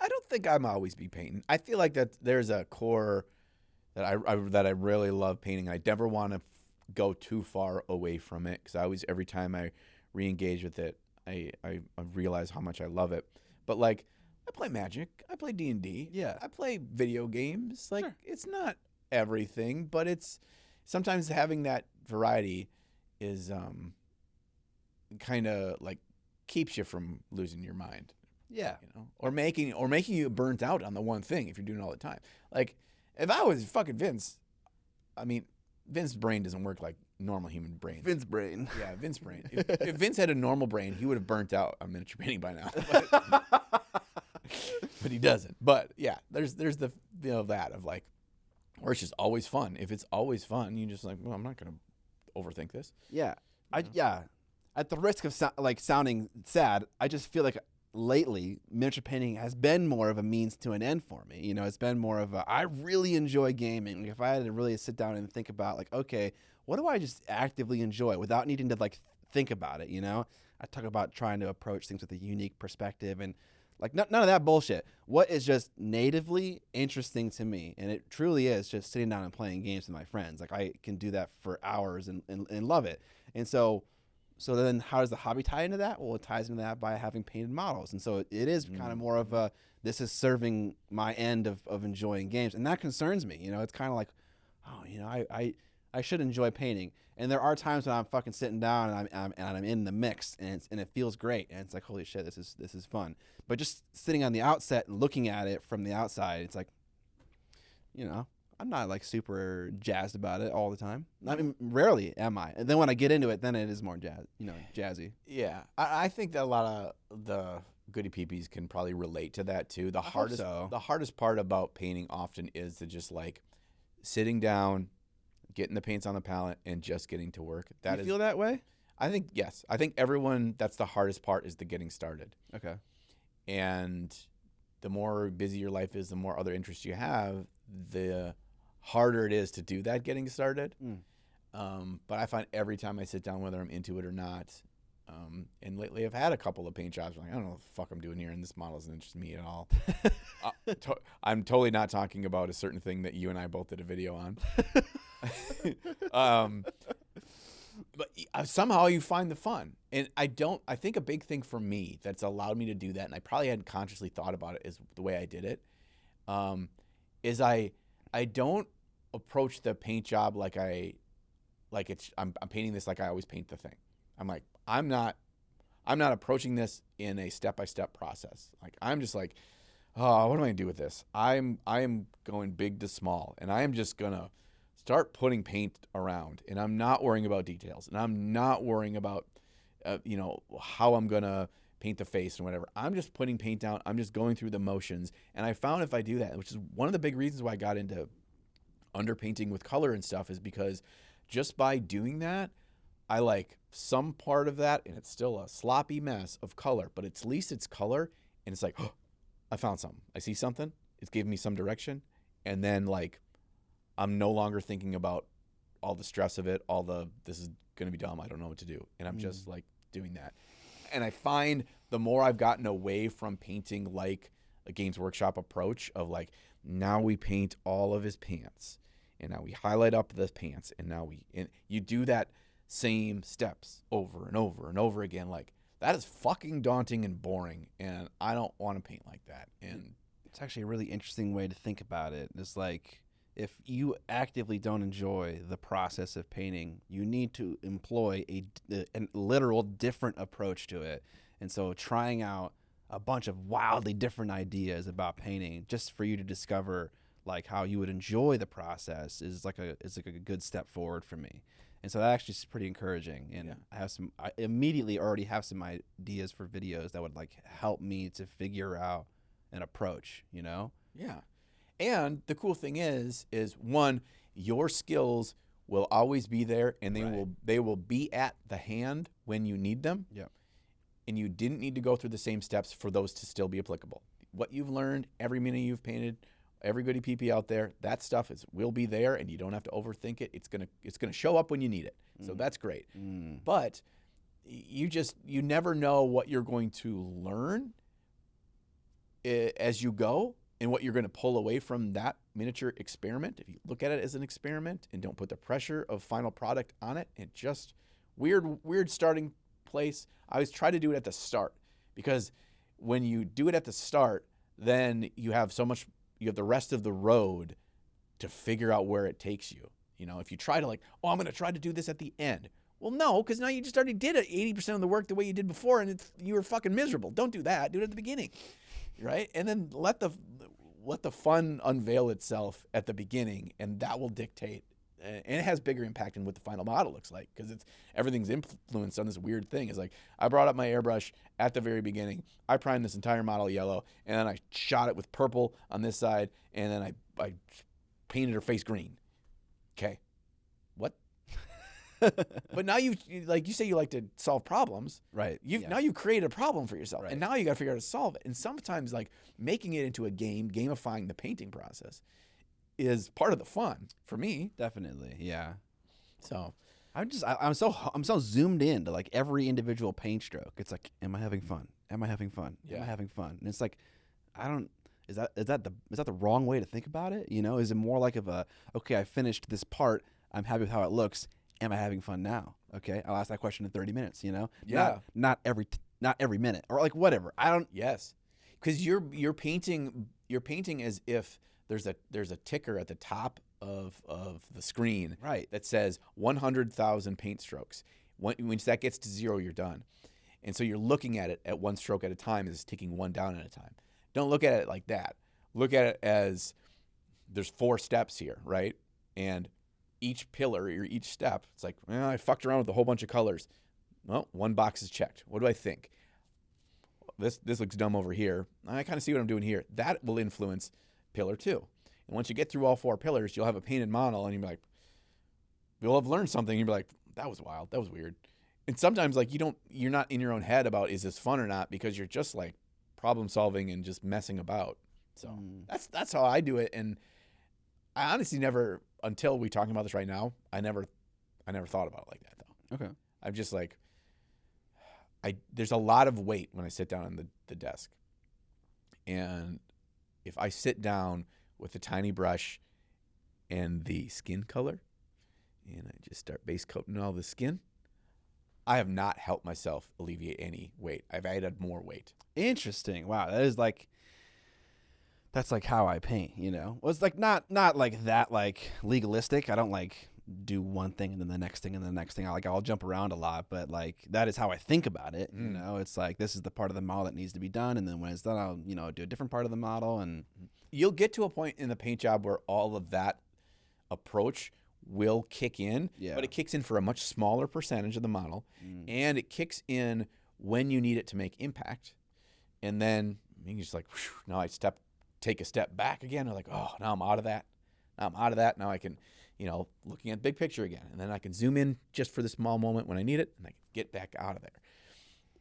I don't think I'm always be painting. I feel like that there's a core that I really love painting. I never want to go too far away from it, because every time I re-engage with it, I realize how much I love it. But like, I play Magic, I play D&D, I play video games. Like, It's not everything, but it's sometimes having that variety is kind of like keeps you from losing your mind. Yeah, you know, or making you burnt out on the one thing if you're doing it all the time. Like, if I was fucking Vince, I mean, Vince's brain doesn't work like normal human brain. Vince brain. Yeah, Vince brain. If Vince had a normal brain, he would have burnt out on miniature painting by now. But he doesn't. But yeah, there's the that of like, or it's just always fun. If it's always fun, you just like, well, I'm not gonna overthink this. Yeah, At the risk of sounding sad, I just feel like lately miniature painting has been more of a means to an end for me. You know, it's been more of a, I really enjoy gaming. Like, if I had to really sit down and think about, like, okay, what do I just actively enjoy without needing to like think about it? You know, I talk about trying to approach things with a unique perspective and like none of that bullshit. What is just natively interesting to me, and it truly is just sitting down and playing games with my friends. Like, I can do that for hours and love it. And so then how does the hobby tie into that? Well, it ties into that by having painted models. And so it is kind of more of a, this is serving my end of enjoying games. And that concerns me. You know, it's kind of like, oh, you know, I should enjoy painting. And there are times when I'm fucking sitting down and I'm in the mix and it feels great. And it's like, holy shit, this is fun. But just sitting on the outset and looking at it from the outside, it's like, you know, I'm not like super jazzed about it all the time. I mean, rarely am I. And then when I get into it, then it is more jazzy. Yeah, I think that a lot of the goody peepees can probably relate to that too. The hardest part about painting often is to just like sitting down, getting the paints on the palette, and just getting to work. You feel that way? I think yes. I think everyone. That's the hardest part, is the getting started. Okay. And the more busy your life is, the more other interests you have, the harder it is to do that getting started. But I find every time I sit down, whether I'm into it or not, and lately I've had a couple of paint jobs, I'm like, I don't know what the fuck I'm doing here, and this model doesn't interest me at all. I'm totally not talking about a certain thing that you and I both did a video on. But somehow you find the fun. And I think a big thing for me that's allowed me to do that, and I probably hadn't consciously thought about it, is the way I did it, is I don't approach the paint job like I'm painting this like I always paint the thing. I'm like, I'm not approaching this in a step-by-step process. Like, I'm just like, oh, what am I gonna do with this? I am going big to small, and I am just gonna start putting paint around, and I'm not worrying about details, and I'm not worrying about how I'm gonna paint the face and whatever. I'm just putting paint down. I'm just going through the motions. And I found if I do that, which is one of the big reasons why I got into underpainting with color and stuff, is because just by doing that, I like some part of that, and it's still a sloppy mess of color, but at least it's color, and it's like, oh, I found something. I see something. It's giving me some direction. And then like, I'm no longer thinking about all the stress of it, this is going to be dumb, I don't know what to do. And I'm just like doing that. And I find the more I've gotten away from painting like a Games Workshop approach of like, now we paint all of his pants, and now we highlight up the pants, and you do that same steps over and over and over again. Like, that is fucking daunting and boring, and I don't want to paint like that. And it's actually a really interesting way to think about it. It's like, if you actively don't enjoy the process of painting, you need to employ a literal different approach to it. And so trying out a bunch of wildly different ideas about painting just for you to discover like how you would enjoy the process is like a good step forward for me. And so that actually is pretty encouraging. And I immediately already have some ideas for videos that would like help me to figure out an approach, you know? Yeah. And the cool thing is one, your skills will always be there, and they will be at the hand when you need them. Yep. And you didn't need to go through the same steps for those to still be applicable. What you've learned, every mini you've painted, every goody PP out there, that stuff will be there, and you don't have to overthink it. It's gonna show up when you need it. So that's great. But you never know what you're going to learn as you go, and what you're going to pull away from that miniature experiment. If you look at it as an experiment and don't put the pressure of final product on it, and just weird starting place. I always try to do it at the start, because when you do it at the start, then you have the rest of the road to figure out where it takes you. You know, if you try to I'm going to try to do this at the end. Well, no, because now you just already did 80% of the work the way you did before, and you were fucking miserable. Don't do that. Do it at the beginning, right? And then let the fun unveil itself at the beginning, and that will dictate. And it has bigger impact in what the final model looks like, because everything's influenced on this weird thing. It's like I brought up my airbrush at the very beginning. I primed this entire model yellow, and then I shot it with purple on this side, and then I painted her face green. Okay, what? But now you say you like to solve problems, right? Now you've created a problem for yourself, right. And now you got to figure out how to solve it. And sometimes making it into a game, gamifying the painting process, is part of the fun for me. Definitely, yeah. So I'm so zoomed in to like every individual paint stroke. It's like, am I having fun? Am I having fun? Yeah. Am I having fun? And it's like, is that the wrong way to think about it? You know, is it more like okay, I finished this part, I'm happy with how it looks. Am I having fun now? Okay, I'll ask that question in 30 minutes. You know, yeah, not every minute, or like whatever. Yes, because you're painting as if there's a ticker at the top of the screen, right, that says 100,000 paint strokes. Once that gets to 0, you're done. And so you're looking at it at one stroke at a time, as ticking one down at a time. Don't look at it like that. Look at it as there's 4 steps here, right? And each pillar or each step, it's like, well, I fucked around with a whole bunch of colors. Well, one box is checked. What do I think? This looks dumb over here. I kind of see what I'm doing here. That will influence pillar 2. And once you get through all 4 pillars, you'll have a painted model, and you'll be like, you'll have learned something. You'll be like, that was wild. That was weird. And sometimes you're not in your own head about, is this fun or not? Because you're just like problem solving and just messing about. So that's how I do it. And I honestly never, until we talking about this right now, I never thought about it like that though. Okay. I'm just like, there's a lot of weight when I sit down on the desk. And if I sit down with a tiny brush and the skin color, and I just start base coating all the skin, I have not helped myself alleviate any weight. I've added more weight. Interesting. Wow, that's like how I paint, you know. Well, it's like not like that, like legalistic. I don't like do one thing and then the next thing and the next thing. I'll jump around a lot, but like that is how I think about it. You know, it's like this is the part of the model that needs to be done, and then when it's done, I'll do a different part of the model, and you'll get to a point in the paint job where all of that approach will kick in, but it kicks in for a much smaller percentage of the model, and it kicks in when you need it to make impact. And then you're just like, whew, now I take a step back again. I'm like, oh, now I'm out of that. Now I can, looking at big picture again, and then I can zoom in just for the small moment when I need it, and I can get back out of there.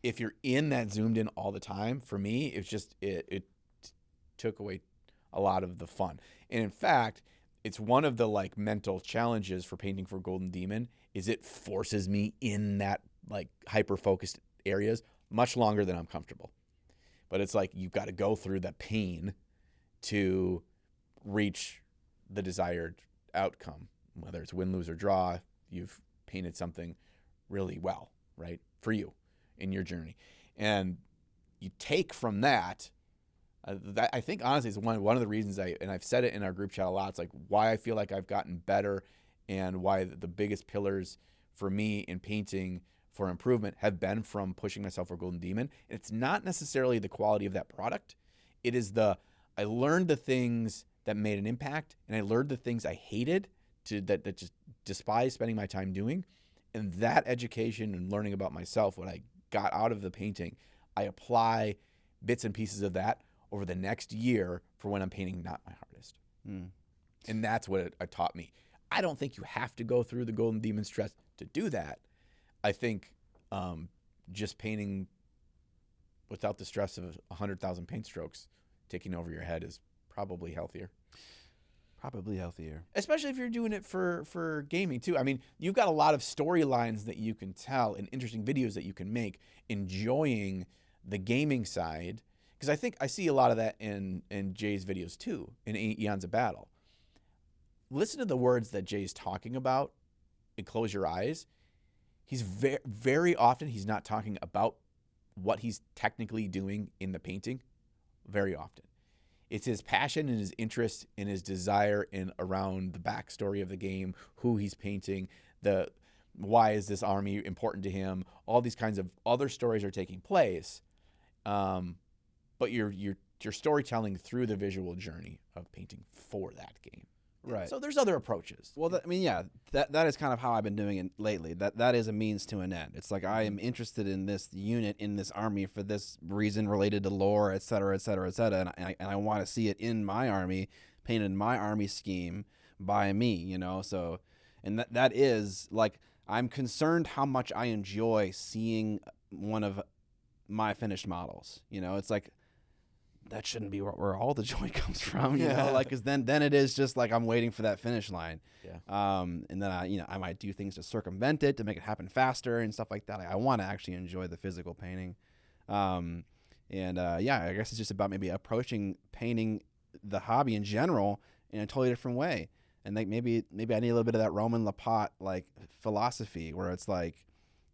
If you're in that zoomed in all the time, for me, it's just it took away a lot of the fun. And in fact, it's one of the like mental challenges for painting for Golden Demon is it forces me in that like hyper focused areas much longer than I'm comfortable. But it's like you've got to go through the pain to reach the desired outcome, whether it's win, lose, or draw. You've painted something really well, right, for you in your journey. And you take from that I think honestly is one of the reasons I've said it in our group chat a lot. It's like why I feel like I've gotten better, and why the biggest pillars for me in painting for improvement have been from pushing myself for Golden Demon. And it's not necessarily the quality of that product. It is I learned the things that made an impact, and I learned the things I hated that just despise spending my time doing. And that education and learning about myself, what I got out of the painting, I apply bits and pieces of that over the next year for when I'm painting not my hardest. And that's what it taught me. I don't think you have to go through the Golden Demon stress to do that. I think just painting without the stress of 100,000 paint strokes taking over your head is probably healthier. Probably healthier. Especially if you're doing it for gaming too. I mean, you've got a lot of storylines that you can tell and interesting videos that you can make enjoying the gaming side. Because I think I see a lot of that in Jay's videos too, in Eons of Battle. Listen to the words that Jay's talking about and close your eyes. He's very often, he's not talking about what he's technically doing in the painting. Very often. It's his passion and his interest and his desire in around the backstory of the game, who he's painting, why is this army important to him. All these kinds of other stories are taking place, but you're storytelling through the visual journey of painting for that game. Right. So there's other approaches. Well, that is kind of how I've been doing it lately. That is a means to an end. It's like I am interested in this unit, in this army for this reason related to lore, et cetera, et cetera, et cetera. And I want to see it in my army, painted in my army scheme by me, you know? So, and that is like, I'm concerned how much I enjoy seeing one of my finished models. You know, it's like, that shouldn't be where all the joy comes from, you know, like, cause then it is just like, I'm waiting for that finish line. Yeah. And then I might do things to circumvent it, to make it happen faster and stuff like that. I want to actually enjoy the physical painting. I guess it's just about maybe approaching painting the hobby in general in a totally different way. And like, maybe I need a little bit of that Roman Lapat, like philosophy where it's like,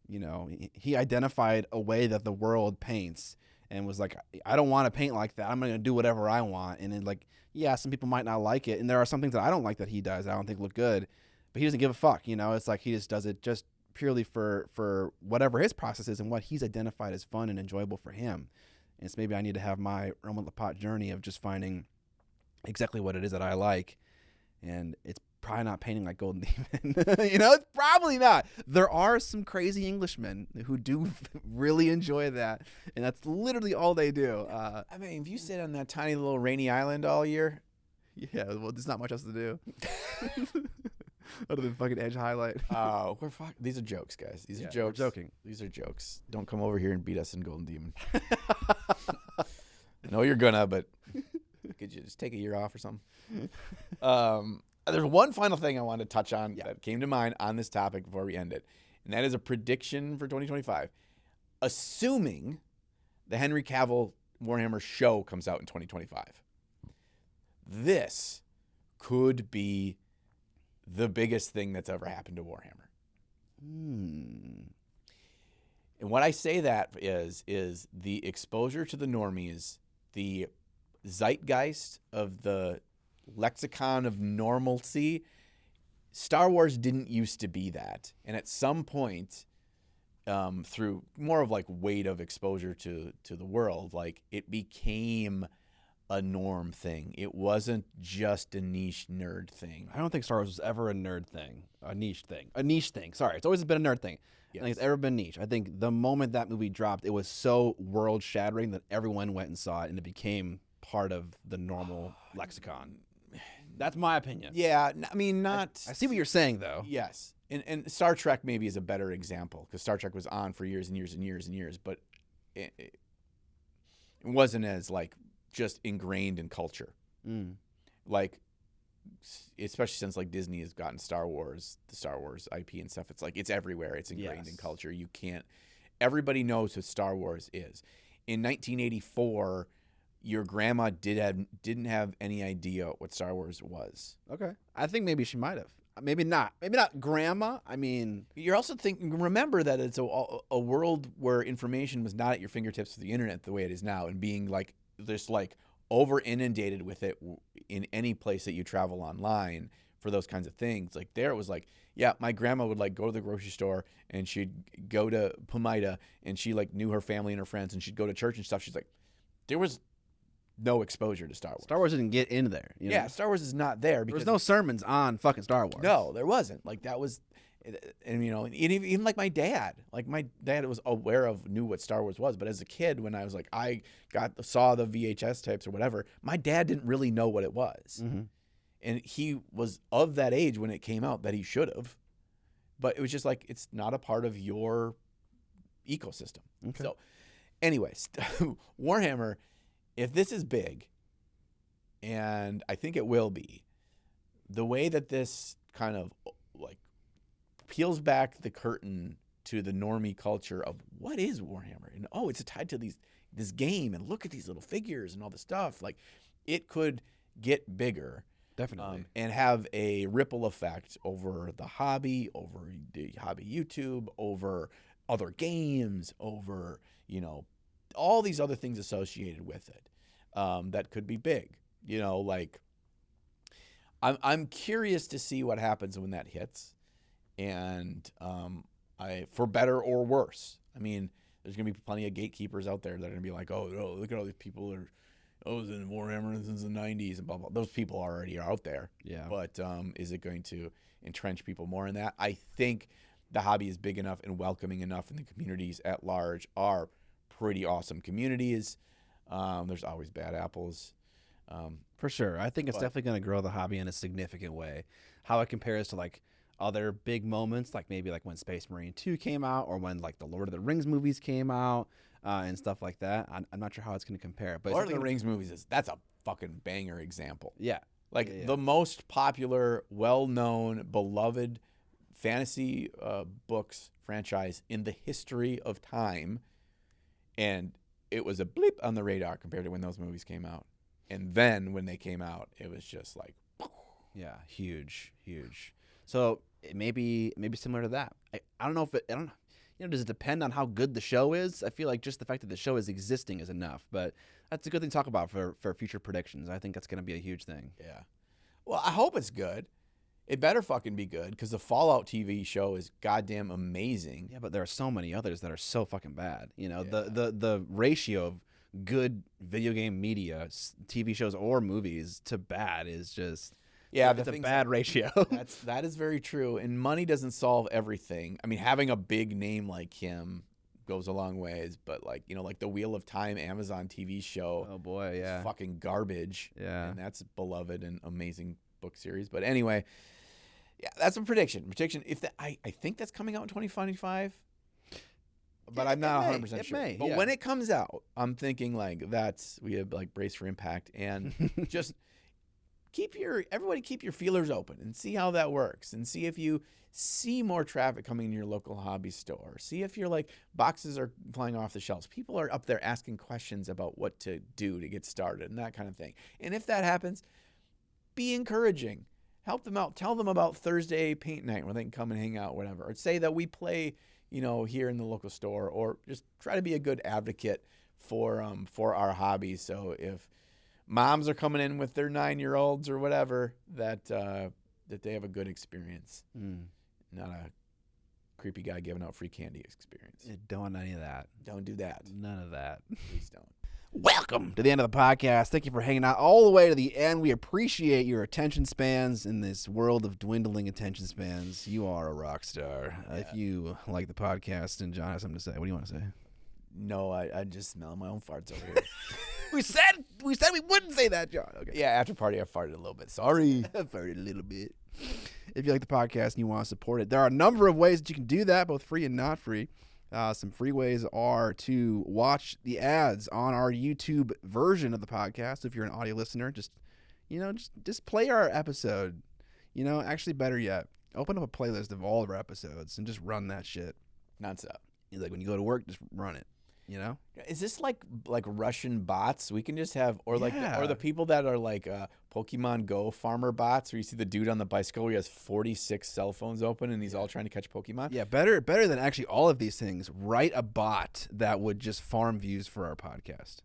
you know, he identified a way that the world paints, and was like, I don't want to paint like that. I'm going to do whatever I want. And then, like, yeah, some people might not like it. And there are some things that I don't like that he does, I don't think look good. But he doesn't give a fuck, you know? It's like he just does it just purely for whatever his process is and what he's identified as fun and enjoyable for him. And it's maybe I need to have my Roman Lapat journey of just finding exactly what it is that I like. And it's probably not painting like Golden Demon. You know, it's probably not. There are some crazy Englishmen who do really enjoy that, and that's literally all they do. I mean, if you sit on that tiny little rainy island all year, yeah, well, there's not much else to do. Other than fucking edge highlight. These are jokes, guys. These are We're jokes. joking. These are jokes. Don't come over here and beat us in Golden Demon. I know you're gonna, but could you just take a year off or something? There's one final thing I want to touch on that came to mind on this topic before we end it, and that is a prediction for 2025. Assuming the Henry Cavill Warhammer show comes out in 2025, this could be the biggest thing that's ever happened to Warhammer. And what I say that is the exposure to the normies, the zeitgeist of the lexicon of normalcy. Star Wars didn't used to be that, and at some point, through more of like weight of exposure to the world, like it became a norm thing. It wasn't just a niche nerd thing. I don't think Star Wars was ever a nerd thing, a niche thing. Sorry, it's always been a nerd thing. Yes. I think it's ever been niche. I think the moment that movie dropped, it was so world shattering that everyone went and saw it, and it became part of the normal lexicon. That's my opinion. Yeah, I mean, not... I see what you're saying, though. Yes. And Star Trek maybe is a better example, because Star Trek was on for years and years and years and years, but it wasn't as, like, just ingrained in culture. Like, especially since, like, Disney has gotten Star Wars, the Star Wars IP and stuff, it's, like, it's everywhere. It's ingrained in culture. You can't... Everybody knows what Star Wars is. In 1984... your grandma didn't have any idea what Star Wars was. Okay. I think maybe she might have. Maybe not. Maybe not grandma. I mean... You're also remember that it's a world where information was not at your fingertips with the internet the way it is now, and being like this like over inundated with it in any place that you travel online for those kinds of things. Like there it was like, yeah, my grandma would like go to the grocery store and she'd go to Pomida and she like knew her family and her friends and she'd go to church and stuff. She's like, there was no exposure to Star Wars. Star Wars didn't get in there. You know? Star Wars is not there There because was no sermons on fucking Star Wars. No, there wasn't. Like that was, and you know, and even like my dad was knew what Star Wars was, but as a kid, when I was like, I saw the VHS tapes or whatever, my dad didn't really know what it was, and he was of that age when it came out that he should have, but it was just like it's not a part of your ecosystem. Okay. So, anyways, Warhammer, if this is big, and I think it will be, the way that this kind of like peels back the curtain to the normie culture of what is Warhammer, and it's tied to this game, and look at these little figures and all this stuff. Like, it could get bigger, Definitely, and have a ripple effect over the hobby, over the hobby YouTube, over other games, over all these other things associated with it, that could be big. Like I'm curious to see what happens when that hits. And for better or worse. I mean, there's going to be plenty of gatekeepers out there that are going to be like, oh, look at all these people that are in Warhammer since the 90s and blah, blah. Those people already are out there. Yeah. But is it going to entrench people more in that? I think the hobby is big enough and welcoming enough, and the communities at large are pretty awesome communities. There's always bad apples. For sure. I think it's definitely going to grow the hobby in a significant way. How it compares to like other big moments, like maybe like when Space Marine 2 came out, or when like the Lord of the Rings movies came out, and stuff like that. I'm not sure how it's going to compare. But Lord of the Rings movies that's a fucking banger example. Yeah. Like the most popular, well-known, beloved fantasy books franchise in the history of time, and it was a blip on the radar compared to when those movies came out. And then when they came out, it was just like, yeah, huge. So it may be similar to that. I don't know if it. Does it depend on how good the show is? I feel like just the fact that the show is existing is enough. But that's a good thing to talk about for future predictions. I think that's going to be a huge thing. Yeah. Well, I hope it's good. It better fucking be good, because the Fallout TV show is goddamn amazing. Yeah, but there are so many others that are so fucking bad. The ratio of good video game media, TV shows or movies, to bad is just... Yeah, it's a bad ratio. That is very true, and money doesn't solve everything. I mean, having a big name like him goes a long ways, but like the Wheel of Time Amazon TV show. Oh boy, yeah, is fucking garbage. Yeah, and that's beloved and amazing book series. But anyway, yeah, that's a prediction. If I think that's coming out in 2025, but I'm not 100% sure. But when it comes out, I'm thinking like we have like brace for impact, and just. Everybody keep your feelers open and see how that works, and see if you see more traffic coming in your local hobby store. See if your like boxes are flying off the shelves. People are up there asking questions about what to do to get started and that kind of thing. And if that happens, be encouraging. Help them out. Tell them about Thursday paint night where they can come and hang out, whatever. Or say that we play, here in the local store, or just try to be a good advocate for our hobby. So if moms are coming in with their 9-year-olds or whatever, that they have a good experience. Not a creepy guy giving out free candy experience. Don't want any of that. Don't do that. None of that. Please don't. Welcome to the end of the podcast. Thank you for hanging out all the way to the end. We appreciate your attention spans in this world of dwindling attention spans. You are a rock star. Yeah. If you like the podcast and John has something to say, what do you want to say? No, I just smell my own farts over here. We said we wouldn't say that, John. Okay. Yeah, after party I farted a little bit. Sorry. I farted a little bit. If you like the podcast and you want to support it, there are a number of ways that you can do that, both free and not free. Some free ways are to watch the ads on our YouTube version of the podcast. If you're an audio listener, just play our episode. Actually, better yet, open up a playlist of all of our episodes and just run that shit nonstop. Like when you go to work, just run it. Is this like Russian bots? We can just have, or the people that are like Pokemon Go farmer bots, where you see the dude on the bicycle where he has 46 cell phones open and he's all trying to catch Pokemon. Yeah, better than actually all of these things. Write a bot that would just farm views for our podcast.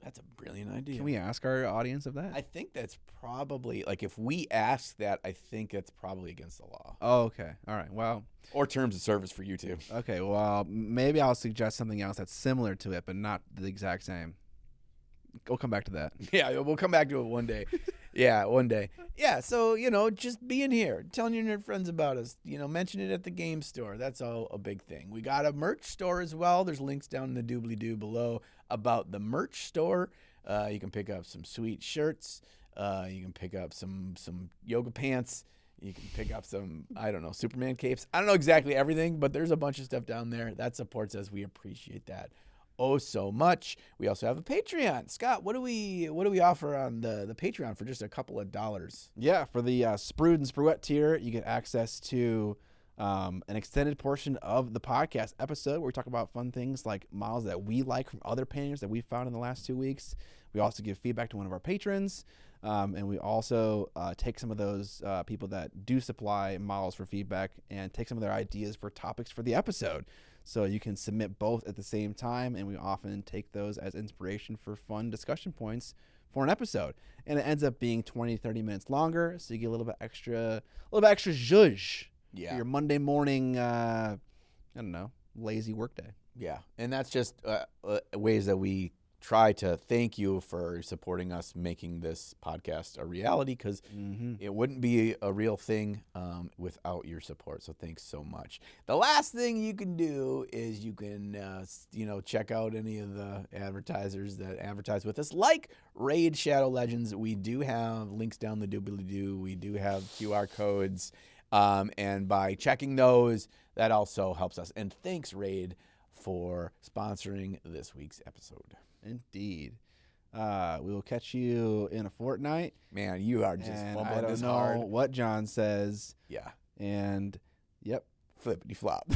That's a brilliant idea. Can we ask our audience of that? I think that's probably, like, if we ask that, I think that's probably against the law. Oh, okay. All right. Well, Or terms of service for you two. okay. Well, maybe I'll suggest something else that's similar to it, but not the exact same. We'll come back to that. Yeah, we'll come back to it one day. Yeah, one day. Yeah, so, just being here, telling your nerd friends about us, mention it at the game store. That's all a big thing. We got a merch store as well. There's links down in the doobly-doo below about the merch store. You can pick up some sweet shirts. You can pick up some yoga pants. You can pick up some, I don't know, Superman capes. I don't know exactly everything, but there's a bunch of stuff down there. That supports us. We appreciate that so much. We also have a Patreon. Scott, what do we offer on the Patreon for just a couple of dollars? Yeah, for the Sprued and Spruette tier, you get access to an extended portion of the podcast episode where we talk about fun things like models that we like from other painters that we found in the last 2 weeks. We also give feedback to one of our patrons, and we also take some of those people that do supply models for feedback and take some of their ideas for topics for the episode. So you can submit both at the same time, and we often take those as inspiration for fun discussion points for an episode. And it ends up being 20, 30 minutes longer, so you get a little bit extra zhuzh for your Monday morning, lazy workday. Yeah, and that's just ways that we try to thank you for supporting us making this podcast a reality, because it wouldn't be a real thing without your support. So thanks so much. The last thing you can do is you can check out any of the advertisers that advertise with us, like Raid Shadow Legends. We do have links down the doobly-doo. We do have QR codes, and by checking those, that also helps us. And thanks, Raid, for sponsoring this week's episode. Indeed. We will catch you in a fortnight. Man, you are just and fumbling I don't this know hard. what John says. Yeah. And, yep. Flippity flop.